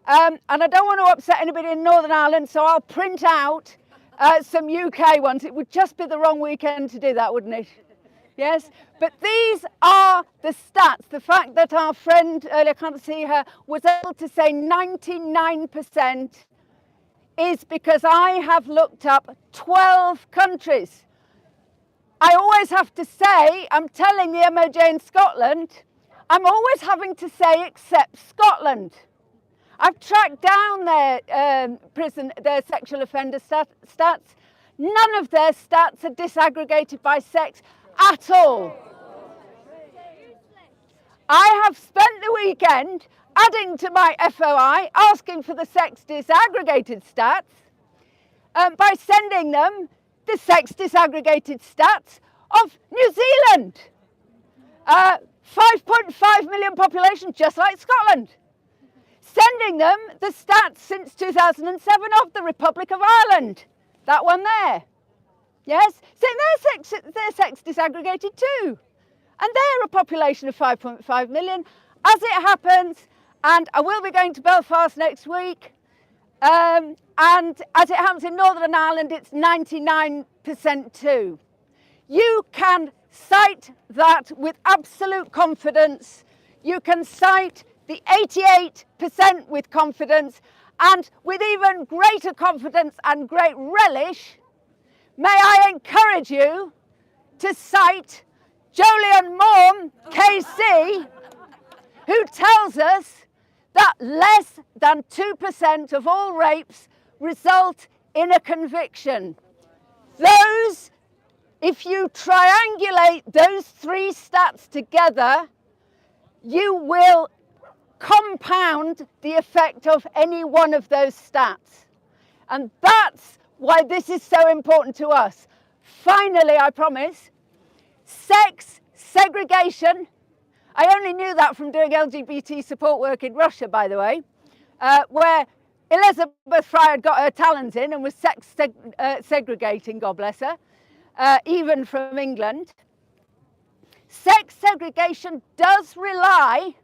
And I don't want to upset anybody in Northern Ireland, so I'll print out some UK ones. It would just be the wrong weekend to do that, wouldn't it? Yes, but these are the stats. The fact that our friend, earlier I can't see her, was able to say 99% is because I have looked up 12 countries. I always have to say, I'm telling the MOJ in Scotland, I'm always having to say except Scotland. I've tracked down their their sexual offender stats. None of their stats are disaggregated by sex at all. I have spent the weekend adding to my FOI, asking for the sex disaggregated stats by sending them the sex disaggregated stats of New Zealand. 5.5 million population, just like Scotland. Sending them the stats since 2007 of the Republic of Ireland. That one there. Yes? So their sex disaggregated too. And they're a population of 5.5 million. As it happens, and I will be going to Belfast next week, and as it happens in Northern Ireland, it's 99% too. You can cite that with absolute confidence. You can cite the 88% with confidence, and with even greater confidence and great relish, may I encourage you to cite Jolyon Morn, KC, who tells us that less than 2% of all rapes result in a conviction. Those, if you triangulate those three stats together, you will compound the effect of any one of those stats. And that's why this is so important to us. Finally, I promise, sex segregation. I only knew that from doing LGBT support work in Russia, by the way, where Elizabeth Fry had got her talons in and was segregating, God bless her, even from England. Sex segregation does rely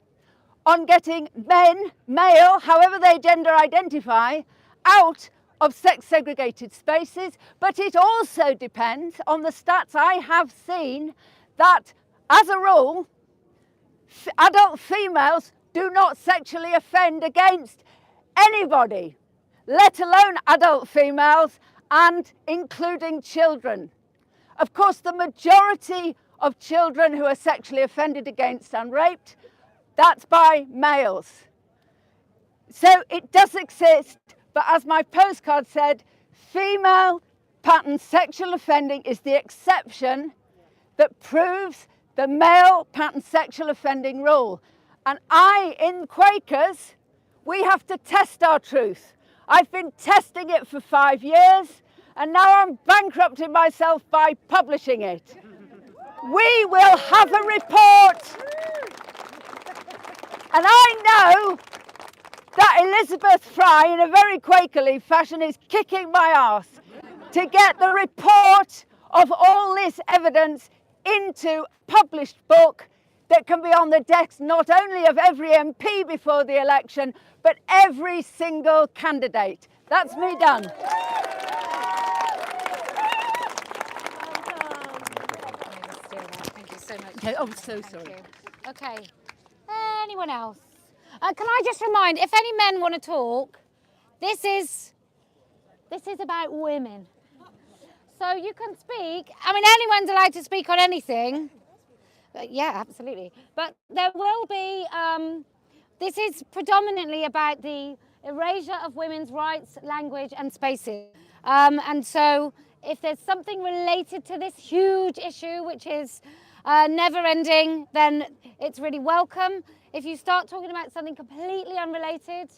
on getting men, male, however they gender identify, out of sex segregated spaces, but it also depends on the stats I have seen that, as a rule, adult females do not sexually offend against anybody, let alone adult females and including children. Of course, the majority of children who are sexually offended against and raped, that's by males. So it does exist, but as my postcard said, female pattern sexual offending is the exception that proves the male pattern sexual offending rule. And in Quakers, we have to test our truth. I've been testing it for 5 years, and now I'm bankrupting myself by publishing it. We will have a report. And I know that Elizabeth Fry, in a very Quakerly fashion, is kicking my arse to get the report of all this evidence into a published book that can be on the desk not only of every MP before the election, but every single candidate. That's me done. Thank you so much. Okay, oh, so sorry. Thank you. Okay. Anyone else? Can I just remind, if any men want to talk, this is about women. So you can speak. I mean, anyone's allowed to speak on anything. Yeah, absolutely. But there will be, this is predominantly about the erasure of women's rights, language and spaces. And so if there's something related to this huge issue, which is never ending, then it's really welcome. If you start talking about something completely unrelated,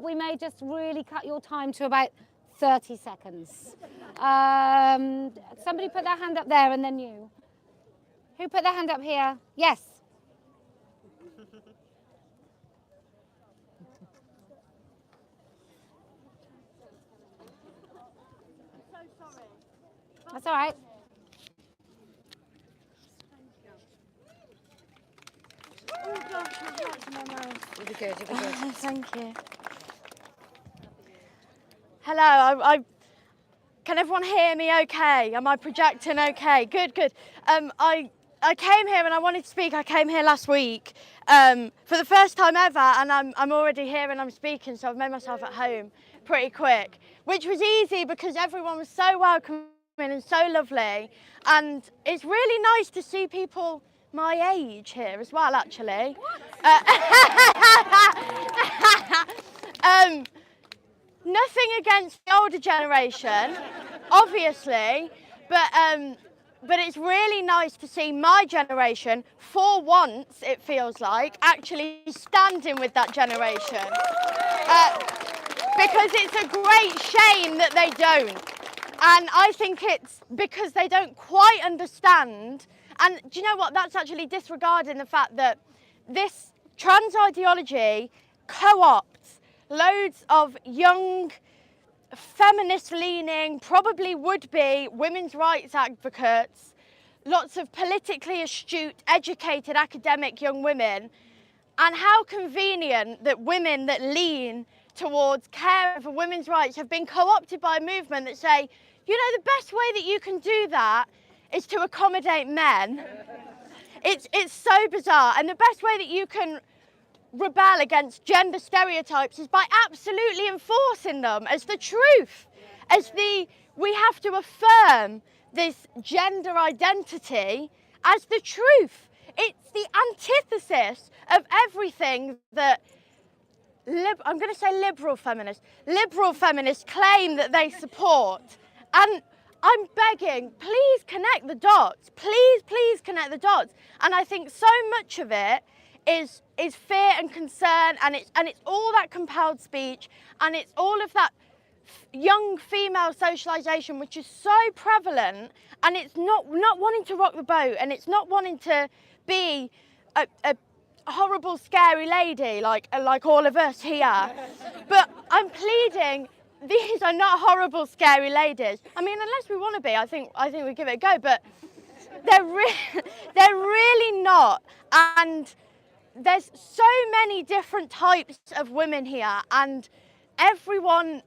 we may just really cut your time to about 30 seconds. Somebody put their hand up there and then you. Who put their hand up here? Yes. I'm so sorry. That's all right. Oh gosh, I've got my mouth. You'll be good, you'll be good. Thank you. Hello, can everyone hear me okay? Am I projecting okay? Good, good. I came here and I wanted to speak. I came here last week for the first time ever, and I'm already here and I'm speaking, so I've made myself at home pretty quick, which was easy because everyone was so welcoming and so lovely, and it's really nice to see people my age here as well, actually. Nothing against the older generation, obviously, but it's really nice to see my generation, for once it feels like, actually standing with that generation. Because it's a great shame that they don't. And I think it's because they don't quite understand. And do you know what? That's actually disregarding the fact that this trans ideology co-opts loads of young, feminist-leaning, probably would-be women's rights advocates, lots of politically astute, educated, academic young women, and how convenient that women that lean towards care for women's rights have been co-opted by a movement that say, you know, the best way that you can do that is to accommodate men. It's so bizarre, and the best way that you can rebel against gender stereotypes is by absolutely enforcing them as the truth, we have to affirm this gender identity as the truth. It's the antithesis of everything that I'm going to say liberal feminists claim that they support. And I'm begging, please connect the dots. Please connect the dots. And I think so much of it is fear and concern, and it's all that compelled speech, and it's all of that young female socialisation which is so prevalent, and it's not wanting to rock the boat, and it's not wanting to be a horrible, scary lady like all of us here. But I'm pleading, these are not horrible, scary ladies. I mean, unless we want to be, I think we give it a go, but they're really not. And there's so many different types of women here, and everyone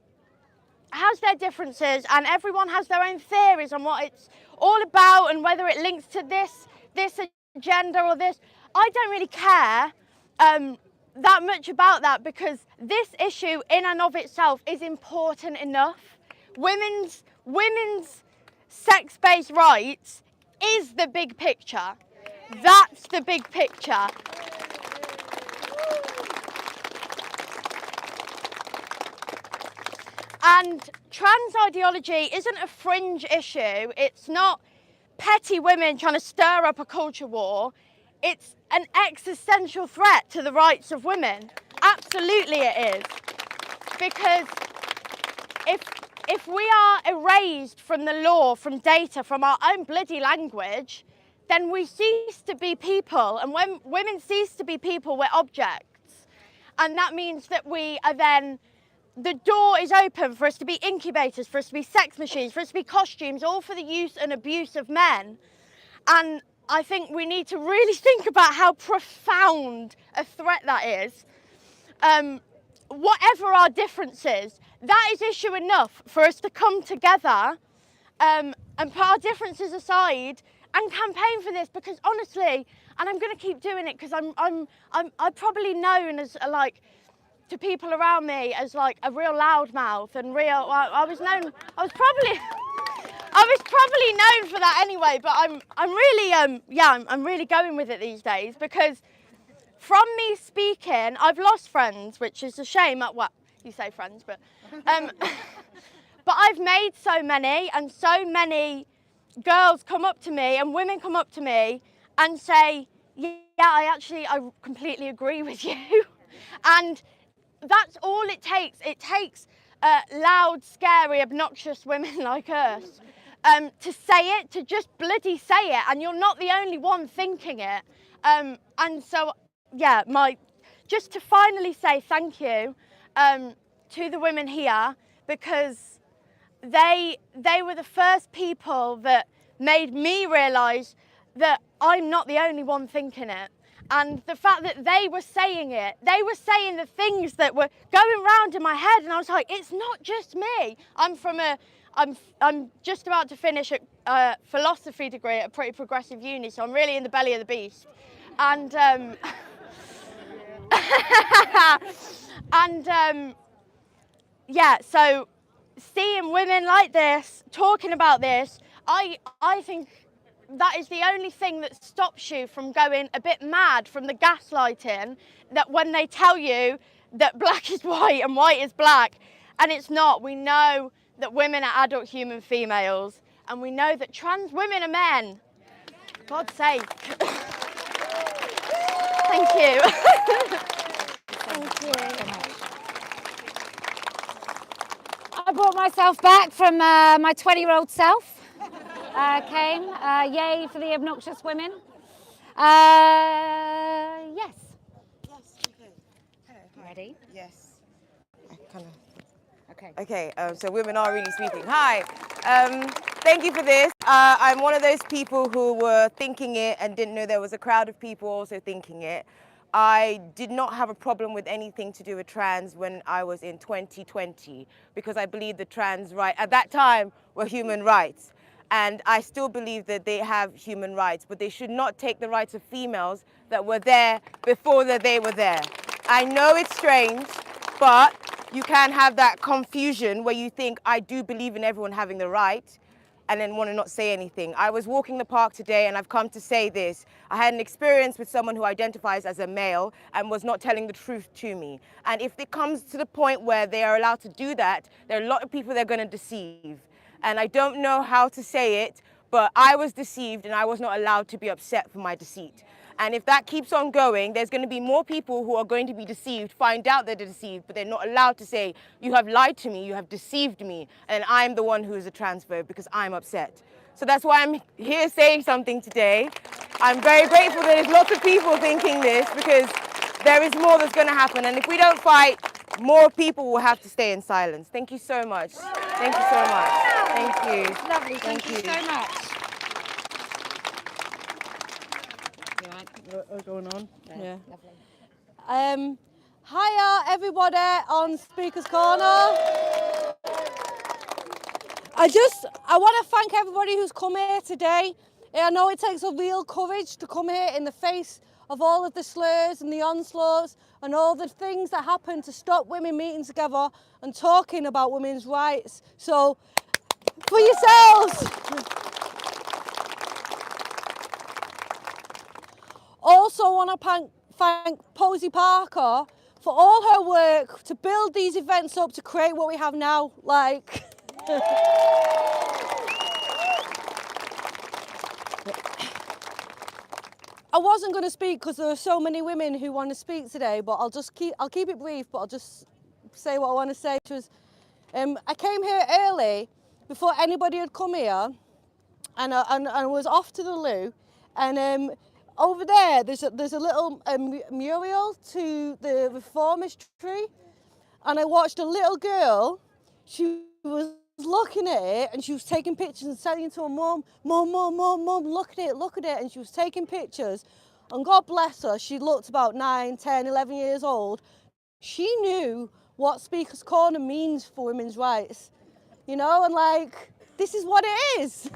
has their differences, and everyone has their own theories on what it's all about and whether it links to this agenda or this. I don't really care that much about that, because this issue in and of itself is important enough. Women's sex-based rights is the big picture. That's the big picture. And trans ideology isn't a fringe issue. It's not petty women trying to stir up a culture war. It's an existential threat to the rights of women. Absolutely it is. Because if we are erased from the law, from data, from our own bloody language, then we cease to be people. And when women cease to be people, we're objects. And that means that we are then, the door is open for us to be incubators, for us to be sex machines, for us to be costumes, all for the use and abuse of men. And I think we need to really think about how profound a threat that is. Whatever our differences, that is issue enough for us to come together and put our differences aside and campaign for this, because honestly, and I'm going to keep doing it because I'm probably known as to people around me as like a real loudmouth and real. I was probably known for that anyway. But I'm really going with it these days, because from me speaking, I've lost friends, which is a shame. Well, you say friends, but but I've made so many, and so many girls come up to me and women come up to me and say, yeah, I completely agree with you. And that's all it takes. It takes loud, scary, obnoxious women like us to say it, to just bloody say it. And you're not the only one thinking it. And so, yeah, just to finally say thank you to the women here, because they were the first people that made me realise that I'm not the only one thinking it. And the fact that they were saying it, they were saying the things that were going round in my head, and I was like, it's not just me. I'm just about to finish a philosophy degree at a pretty progressive uni, so I'm really in the belly of the beast. And yeah, so seeing women like this, talking about this, I think that is the only thing that stops you from going a bit mad from the gaslighting, that when they tell you that black is white and white is black, and it's not. We know that women are adult human females, and we know that trans women are men. God's sake. Thank you. Thank you. I brought myself back from my 20-year-old self. Came. Yay for the obnoxious women. Yes. Yes, okay. Hello, hi. Ready? Yes. I kind of. Okay. Okay, so women are really speaking. Hi. Thank you for this. I'm one of those people who were thinking it and didn't know there was a crowd of people also thinking it. I did not have a problem with anything to do with trans when I was in 2020, because I believe the trans rights at that time were human rights. And I still believe that they have human rights, but they should not take the rights of females that were there before that they were there. I know it's strange, but you can have that confusion where you think, I do believe in everyone having the right, and then want to not say anything. I was walking the park today, and I've come to say this. I had an experience with someone who identifies as a male and was not telling the truth to me. And if it comes to the point where they are allowed to do that, there are a lot of people they're going to deceive. And I don't know how to say it, but I was deceived, and I was not allowed to be upset for my deceit. And if that keeps on going, there's going to be more people who are going to be deceived, find out they're deceived, but they're not allowed to say, you have lied to me, you have deceived me, and I'm the one who is a transphobe because I'm upset. So that's why I'm here saying something today. I'm very grateful that there's lots of people thinking this, because there is more that's going to happen. And if we don't fight, more people will have to stay in silence. Thank you so much. Thank you so much. Thank you. Lovely. Thank you so much. Going on? Yeah. Hiya everybody on Speaker's Corner. I want to thank everybody who's come here today. I know it takes a real courage to come here in the face of all of the slurs and the onslaughts and all the things that happen to stop women meeting together and talking about women's rights. So, for yourselves. Also want to thank Posie Parker for all her work to build these events up to create what we have now. Like, I wasn't going to speak because there are so many women who want to speak today, but I'll keep it brief, but I'll just say what I want to say, which was, I came here early before anybody had come here, and I was off to the loo, and over there there's a little mural to the reformist tree, and I watched a little girl. She was looking at it and she was taking pictures and saying to her mum, mum, look at it, and she was taking pictures, and God bless her, she looked about 9, 10, 11 years old. She knew what Speaker's Corner means for women's rights, you know, and like, this is what it is.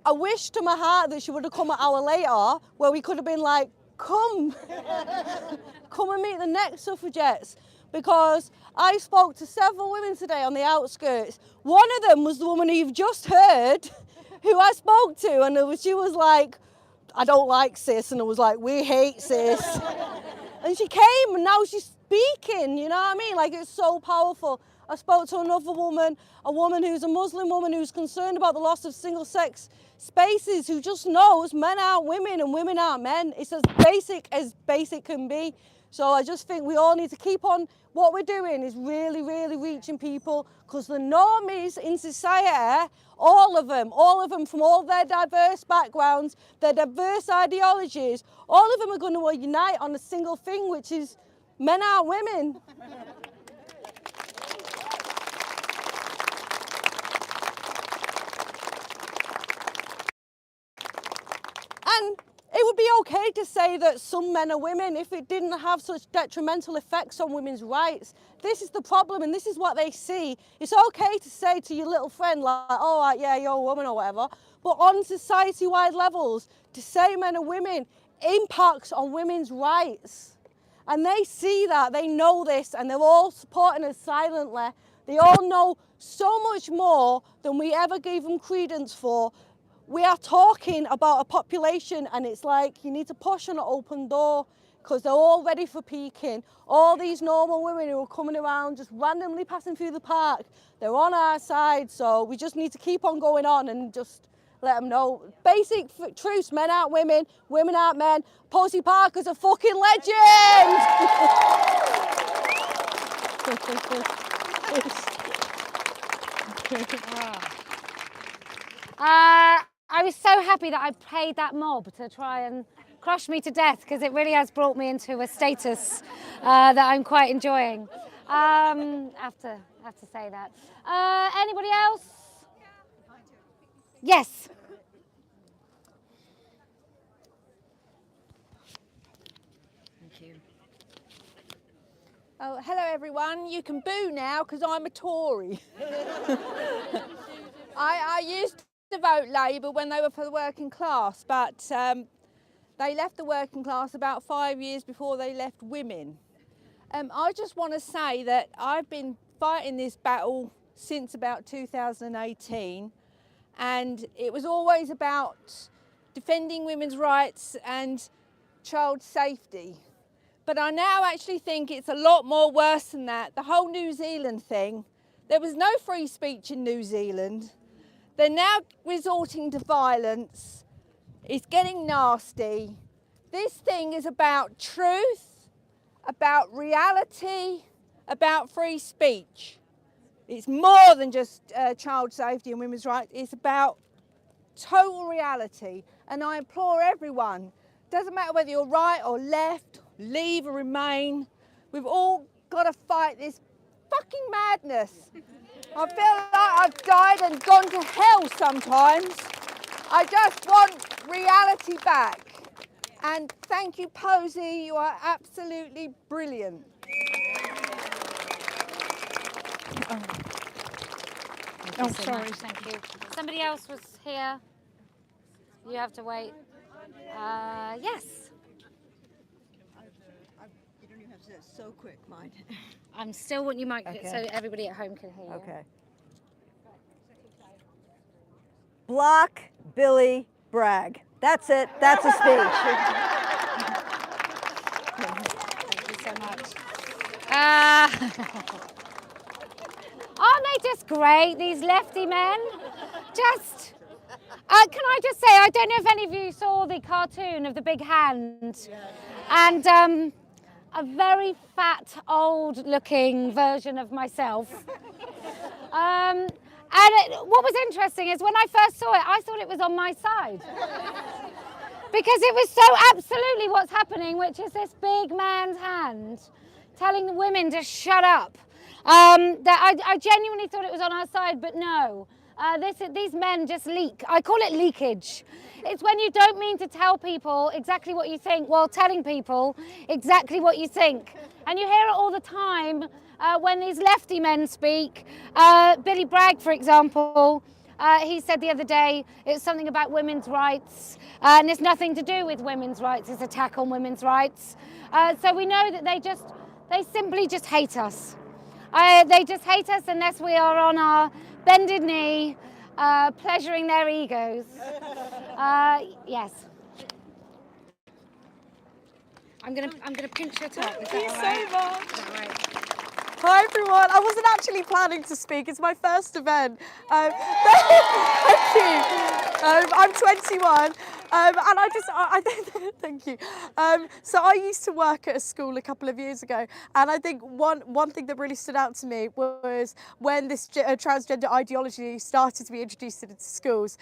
I wish to my heart that she would have come an hour later, where we could have been like, come and meet the next suffragettes, because I spoke to several women today on the outskirts. One of them was the woman who you've just heard, who I spoke to, and she was like, I don't like cis, and I was like, we hate cis. And she came, and now she's speaking, you know what I mean? Like, it's so powerful. I spoke to another woman, a woman who's a Muslim woman who's concerned about the loss of single-sex spaces, who just knows men aren't women and women aren't men. It's as basic can be. So I just think we all need to keep on. What we're doing is really, really reaching people, because the normies in society, all of them from all their diverse backgrounds, their diverse ideologies, all of them are going to unite on a single thing, which is men aren't women. And it would be okay to say that some men are women if it didn't have such detrimental effects on women's rights. This is the problem, and this is what they see. It's okay to say to your little friend, like, oh, right, yeah, you're a woman or whatever, but on society-wide levels, to say men are women impacts on women's rights. And they see that, they know this, and they're all supporting us silently. They all know so much more than we ever gave them credence for. We are talking about a population, and it's like you need to push on an open door, because they're all ready for peaking. All these normal women who are coming around just randomly passing through the park, they're on our side, so we just need to keep on going on and just let them know. Basic truths: men aren't women, women aren't men. Posie Parker's a fucking legend! I was so happy that I paid that mob to try and crush me to death, because it really has brought me into a status that I'm quite enjoying. I have to say that. Anybody else? Yes. Thank you. Oh, hello everyone. You can boo now because I'm a Tory. I used to vote Labour when they were for the working class, but they left the working class about 5 years before they left women. I just want to say that I've been fighting this battle since about 2018, and it was always about defending women's rights and child safety. But I now actually think it's a lot more worse than that. The whole New Zealand thing, there was no free speech in New Zealand. They're now resorting to violence. It's getting nasty. This thing is about truth, about reality, about free speech. It's more than just child safety and women's rights. It's about total reality. And I implore everyone, doesn't matter whether you're right or left, leave or remain, we've all got to fight this fucking madness. I feel like I've died and gone to hell sometimes. I just want reality back. And thank you, Posie, you are absolutely brilliant. Oh, sorry. Thank you. Somebody else was here. You have to wait. Yes. You don't even have to say it so quick, mine. I'm still want you mic Okay. so everybody at home can hear you. Okay. Block Billy Bragg. That's it. That's a speech. Thank you so much. Aren't they just great, these lefty men? Just, can I just say, I don't know if any of you saw the cartoon of the big hand. and a very fat, old-looking version of myself. What was interesting is when I first saw it, I thought it was on my side. Because it was so absolutely what's happening, which is this big man's hand telling the women to shut up. That I genuinely thought it was on our side, but no. These men just leak. I call it leakage. It's when you don't mean to tell people exactly what you think while telling people exactly what you think. And you hear it all the time when these lefty men speak. Billy Bragg, for example, he said the other day it's something about women's rights, and it's nothing to do with women's rights. It's an attack on women's rights. So we know that they simply just hate us. They just hate us unless we are on our bended knee, pleasuring their egos. Yes. I'm gonna pinch your top. Thank you so much. Hi everyone, I wasn't actually planning to speak, it's my first event. Thank you. I'm 21 and thank you. So I used to work at a school a couple of years ago, and I think one thing that really stood out to me was when this transgender ideology started to be introduced into schools.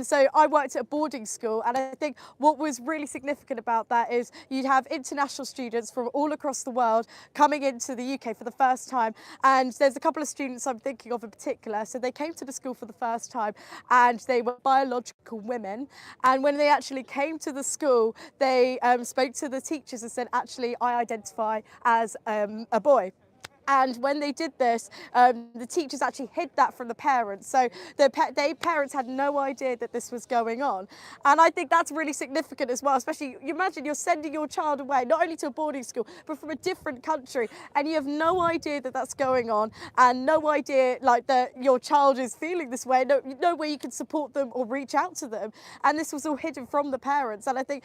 So I worked at a boarding school, and I think what was really significant about that is you'd have international students from all across the world coming into the UK for the first time, and there's a couple of students I'm thinking of in particular. So they came to the school for the first time and they were biological women, and when they actually came to the school they spoke to the teachers and said, actually I identify as a boy. And when they did this, the teachers actually hid that from the parents. So the parents had no idea that this was going on. And I think that's really significant as well, especially you imagine you're sending your child away, not only to a boarding school, but from a different country. And you have no idea that that's going on, and no idea like that your child is feeling this way, no way you can support them or reach out to them. And this was all hidden from the parents. And I think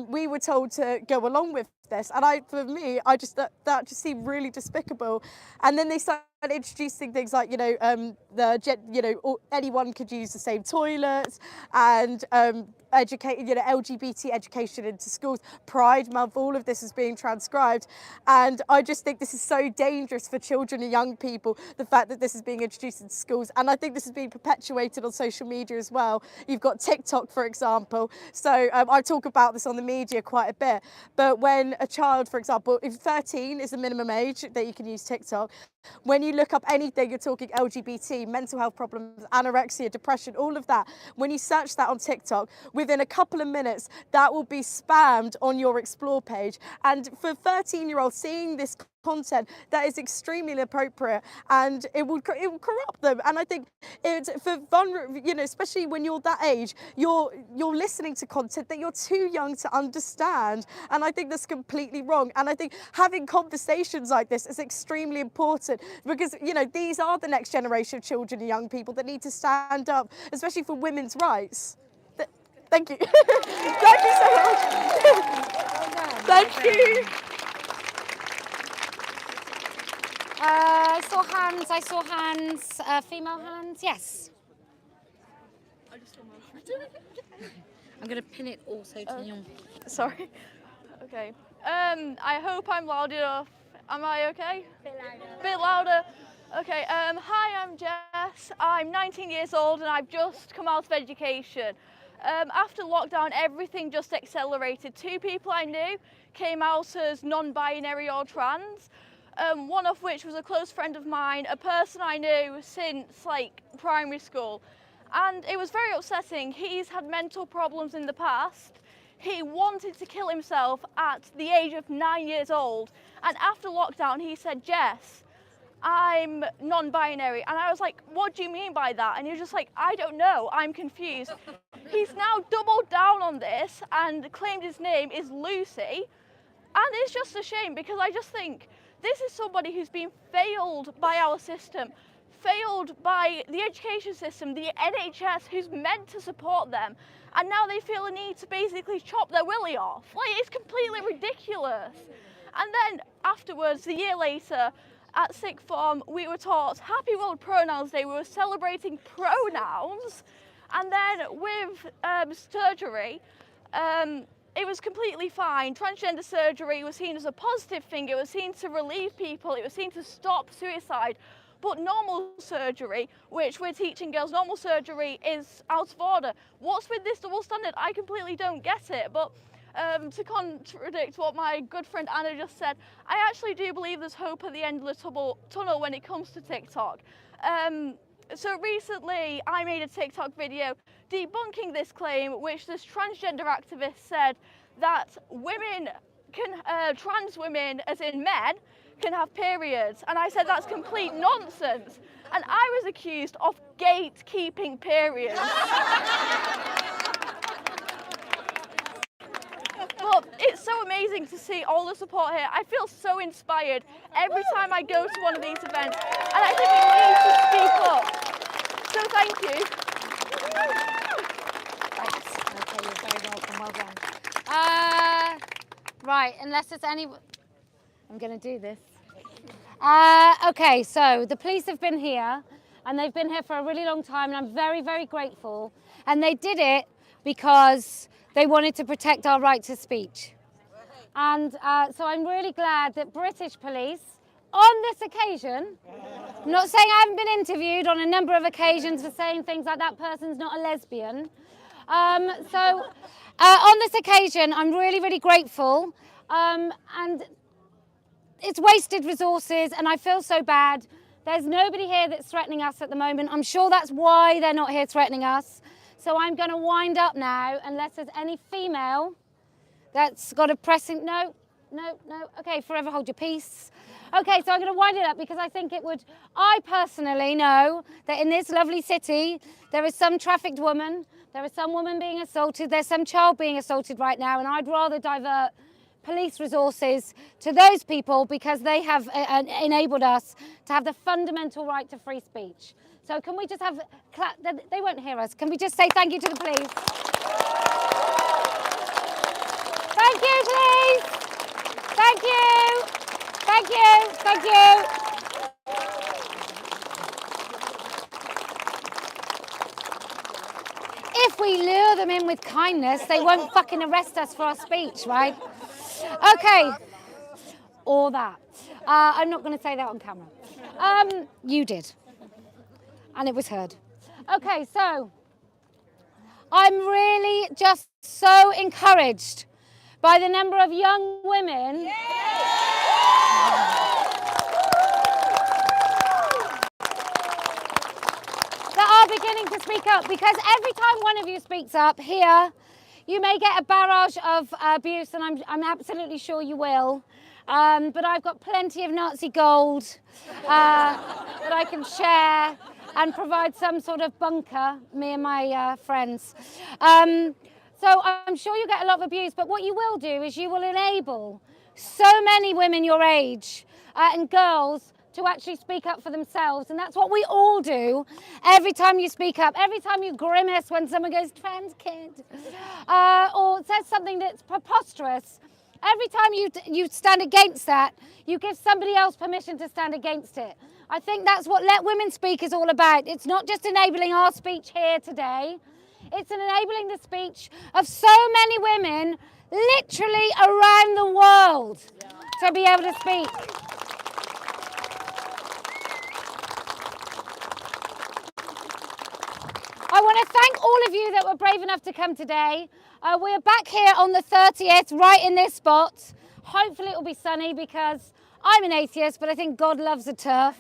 we were told to go along with this, and for me, that just seemed really despicable. And then they started introducing things like, anyone could use the same toilets, and LGBT education into schools, Pride Month, all of this is being transcribed. And I just think this is so dangerous for children and young people, the fact that this is being introduced into schools. And I think this is being perpetuated on social media as well. You've got TikTok, for example. So I talk about this on the media quite a bit. But when a child, for example, if 13 is the minimum age that you can use TikTok, when you look up anything, you're talking LGBT, mental health problems, anorexia, depression, all of that. When you search that on TikTok, within a couple of minutes, that will be spammed on your explore page. And for 13-year-olds seeing this content, that is extremely inappropriate, and it will corrupt them. And I think it's for vulnerable, especially when you're that age, you're listening to content that you're too young to understand, and I think that's completely wrong. And I think having conversations like this is extremely important, because these are the next generation of children and young people that need to stand up, especially for women's rights. Thank you. Thank you so much. Thank you. I saw hands, female hands, yes. I'm going to pin it also to you. Sorry. Okay. I hope I'm loud enough. Am I okay? Bit louder. Okay. Hi, I'm Jess. I'm 19 years old and I've just come out of education. After lockdown, everything just accelerated. 2 people I knew came out as non-binary or trans. One of which was a close friend of mine, a person I knew since primary school. And it was very upsetting. He's had mental problems in the past. He wanted to kill himself at the age of 9 years old. And after lockdown, he said, Jess, I'm non-binary. And I was like, what do you mean by that? And he was just like, I don't know, I'm confused. He's now doubled down on this and claimed his name is Lucy. And it's just a shame, because I just think this is somebody who's been failed by our system, failed by the education system, the NHS, who's meant to support them, and now they feel a need to basically chop their willy off. It's completely ridiculous. And then afterwards, a year later, at sixth form, we were taught Happy World Pronouns Day. We were celebrating pronouns, and then with surgery, it was completely fine. Transgender surgery was seen as a positive thing. It was seen to relieve people. It was seen to stop suicide. But normal surgery, which we're teaching girls, normal surgery is out of order. What's with this double standard? I completely don't get it. But to contradict what my good friend Anna just said, I actually do believe there's hope at the end of the tunnel when it comes to TikTok. So recently I made a TikTok video debunking this claim, which this transgender activist said that women can, trans women, as in men, can have periods. And I said that's complete nonsense. And I was accused of gatekeeping periods. But it's so amazing to see all the support here. I feel so inspired every time I go to one of these events, and I think we need to speak up. So thank you. Thanks. Okay, you're very welcome. Well done. Right, unless there's any... I'm going to do this. Okay, so the police have been here, and they've been here for a really long time, and I'm very, very grateful. And they did it because they wanted to protect our right to speech. And so I'm really glad that British police, on this occasion, I'm not saying I haven't been interviewed on a number of occasions for saying things like that person's not a lesbian. On this occasion, I'm really, really grateful. And it's wasted resources, and I feel so bad. There's nobody here that's threatening us at the moment. I'm sure that's why they're not here threatening us. So I'm going to wind up now, unless there's any female that's got a pressing... No. Okay, forever hold your peace. Okay, so I'm going to wind it up because I think it would... I personally know that in this lovely city, there is some trafficked woman, there is some woman being assaulted, there's some child being assaulted right now, and I'd rather divert police resources to those people because they have enabled us to have the fundamental right to free speech. So can we just have, they won't hear us, can we just say thank you to the police? Thank you, please. Thank you. Thank you. Thank you. If we lure them in with kindness, they won't fucking arrest us for our speech, right? Okay. Or that. I'm not going to say that on camera. You did. And it was heard. Okay, so I'm really just so encouraged by the number of young women that are beginning to speak up, because every time one of you speaks up here, you may get a barrage of abuse, and I'm absolutely sure you will. But I've got plenty of Nazi gold that I can share and provide some sort of bunker, me and my friends. So I'm sure you get a lot of abuse, but what you will do is you will enable so many women your age and girls to actually speak up for themselves. And that's what we all do every time you speak up, every time you grimace when someone goes, trans kid, or says something that's preposterous. Every time you stand against that, you give somebody else permission to stand against it. I think that's what Let Women Speak is all about. It's not just enabling our speech here today. It's enabling the speech of so many women literally around the world to be able to speak. I want to thank all of you that were brave enough to come today. We're back here on the 30th, right in this spot. Hopefully it'll be sunny because I'm an atheist, but I think God loves a TERF.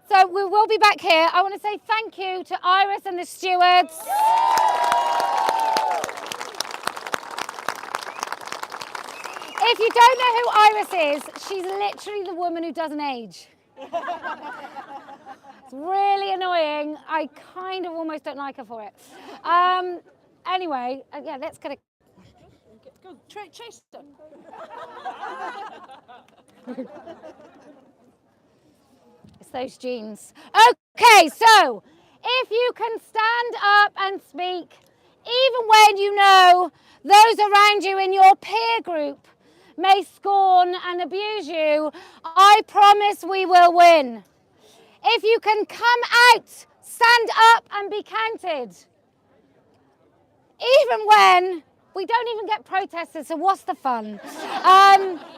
So we will be back here. I want to say thank you to Iris and the stewards. If you don't know who Iris is, she's literally the woman who doesn't age. It's really annoying. I kind of almost don't like her for it. Anyway, yeah, let's get it. Go, chase them. It's those jeans. Okay, so if you can stand up and speak, even when you know those around you in your peer group may scorn and abuse you, I promise we will win. If you can come out, stand up and be counted, even when we don't even get protesters, so what's the fun?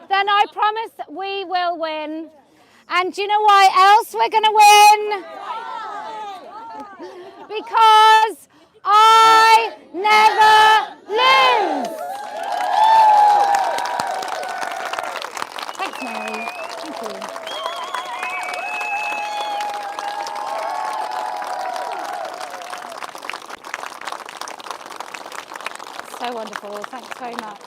Then I promise we will win. And do you know why else we're going to win? Because I never lose. Thanks, Mary. Thank you. So wonderful. Thanks so much.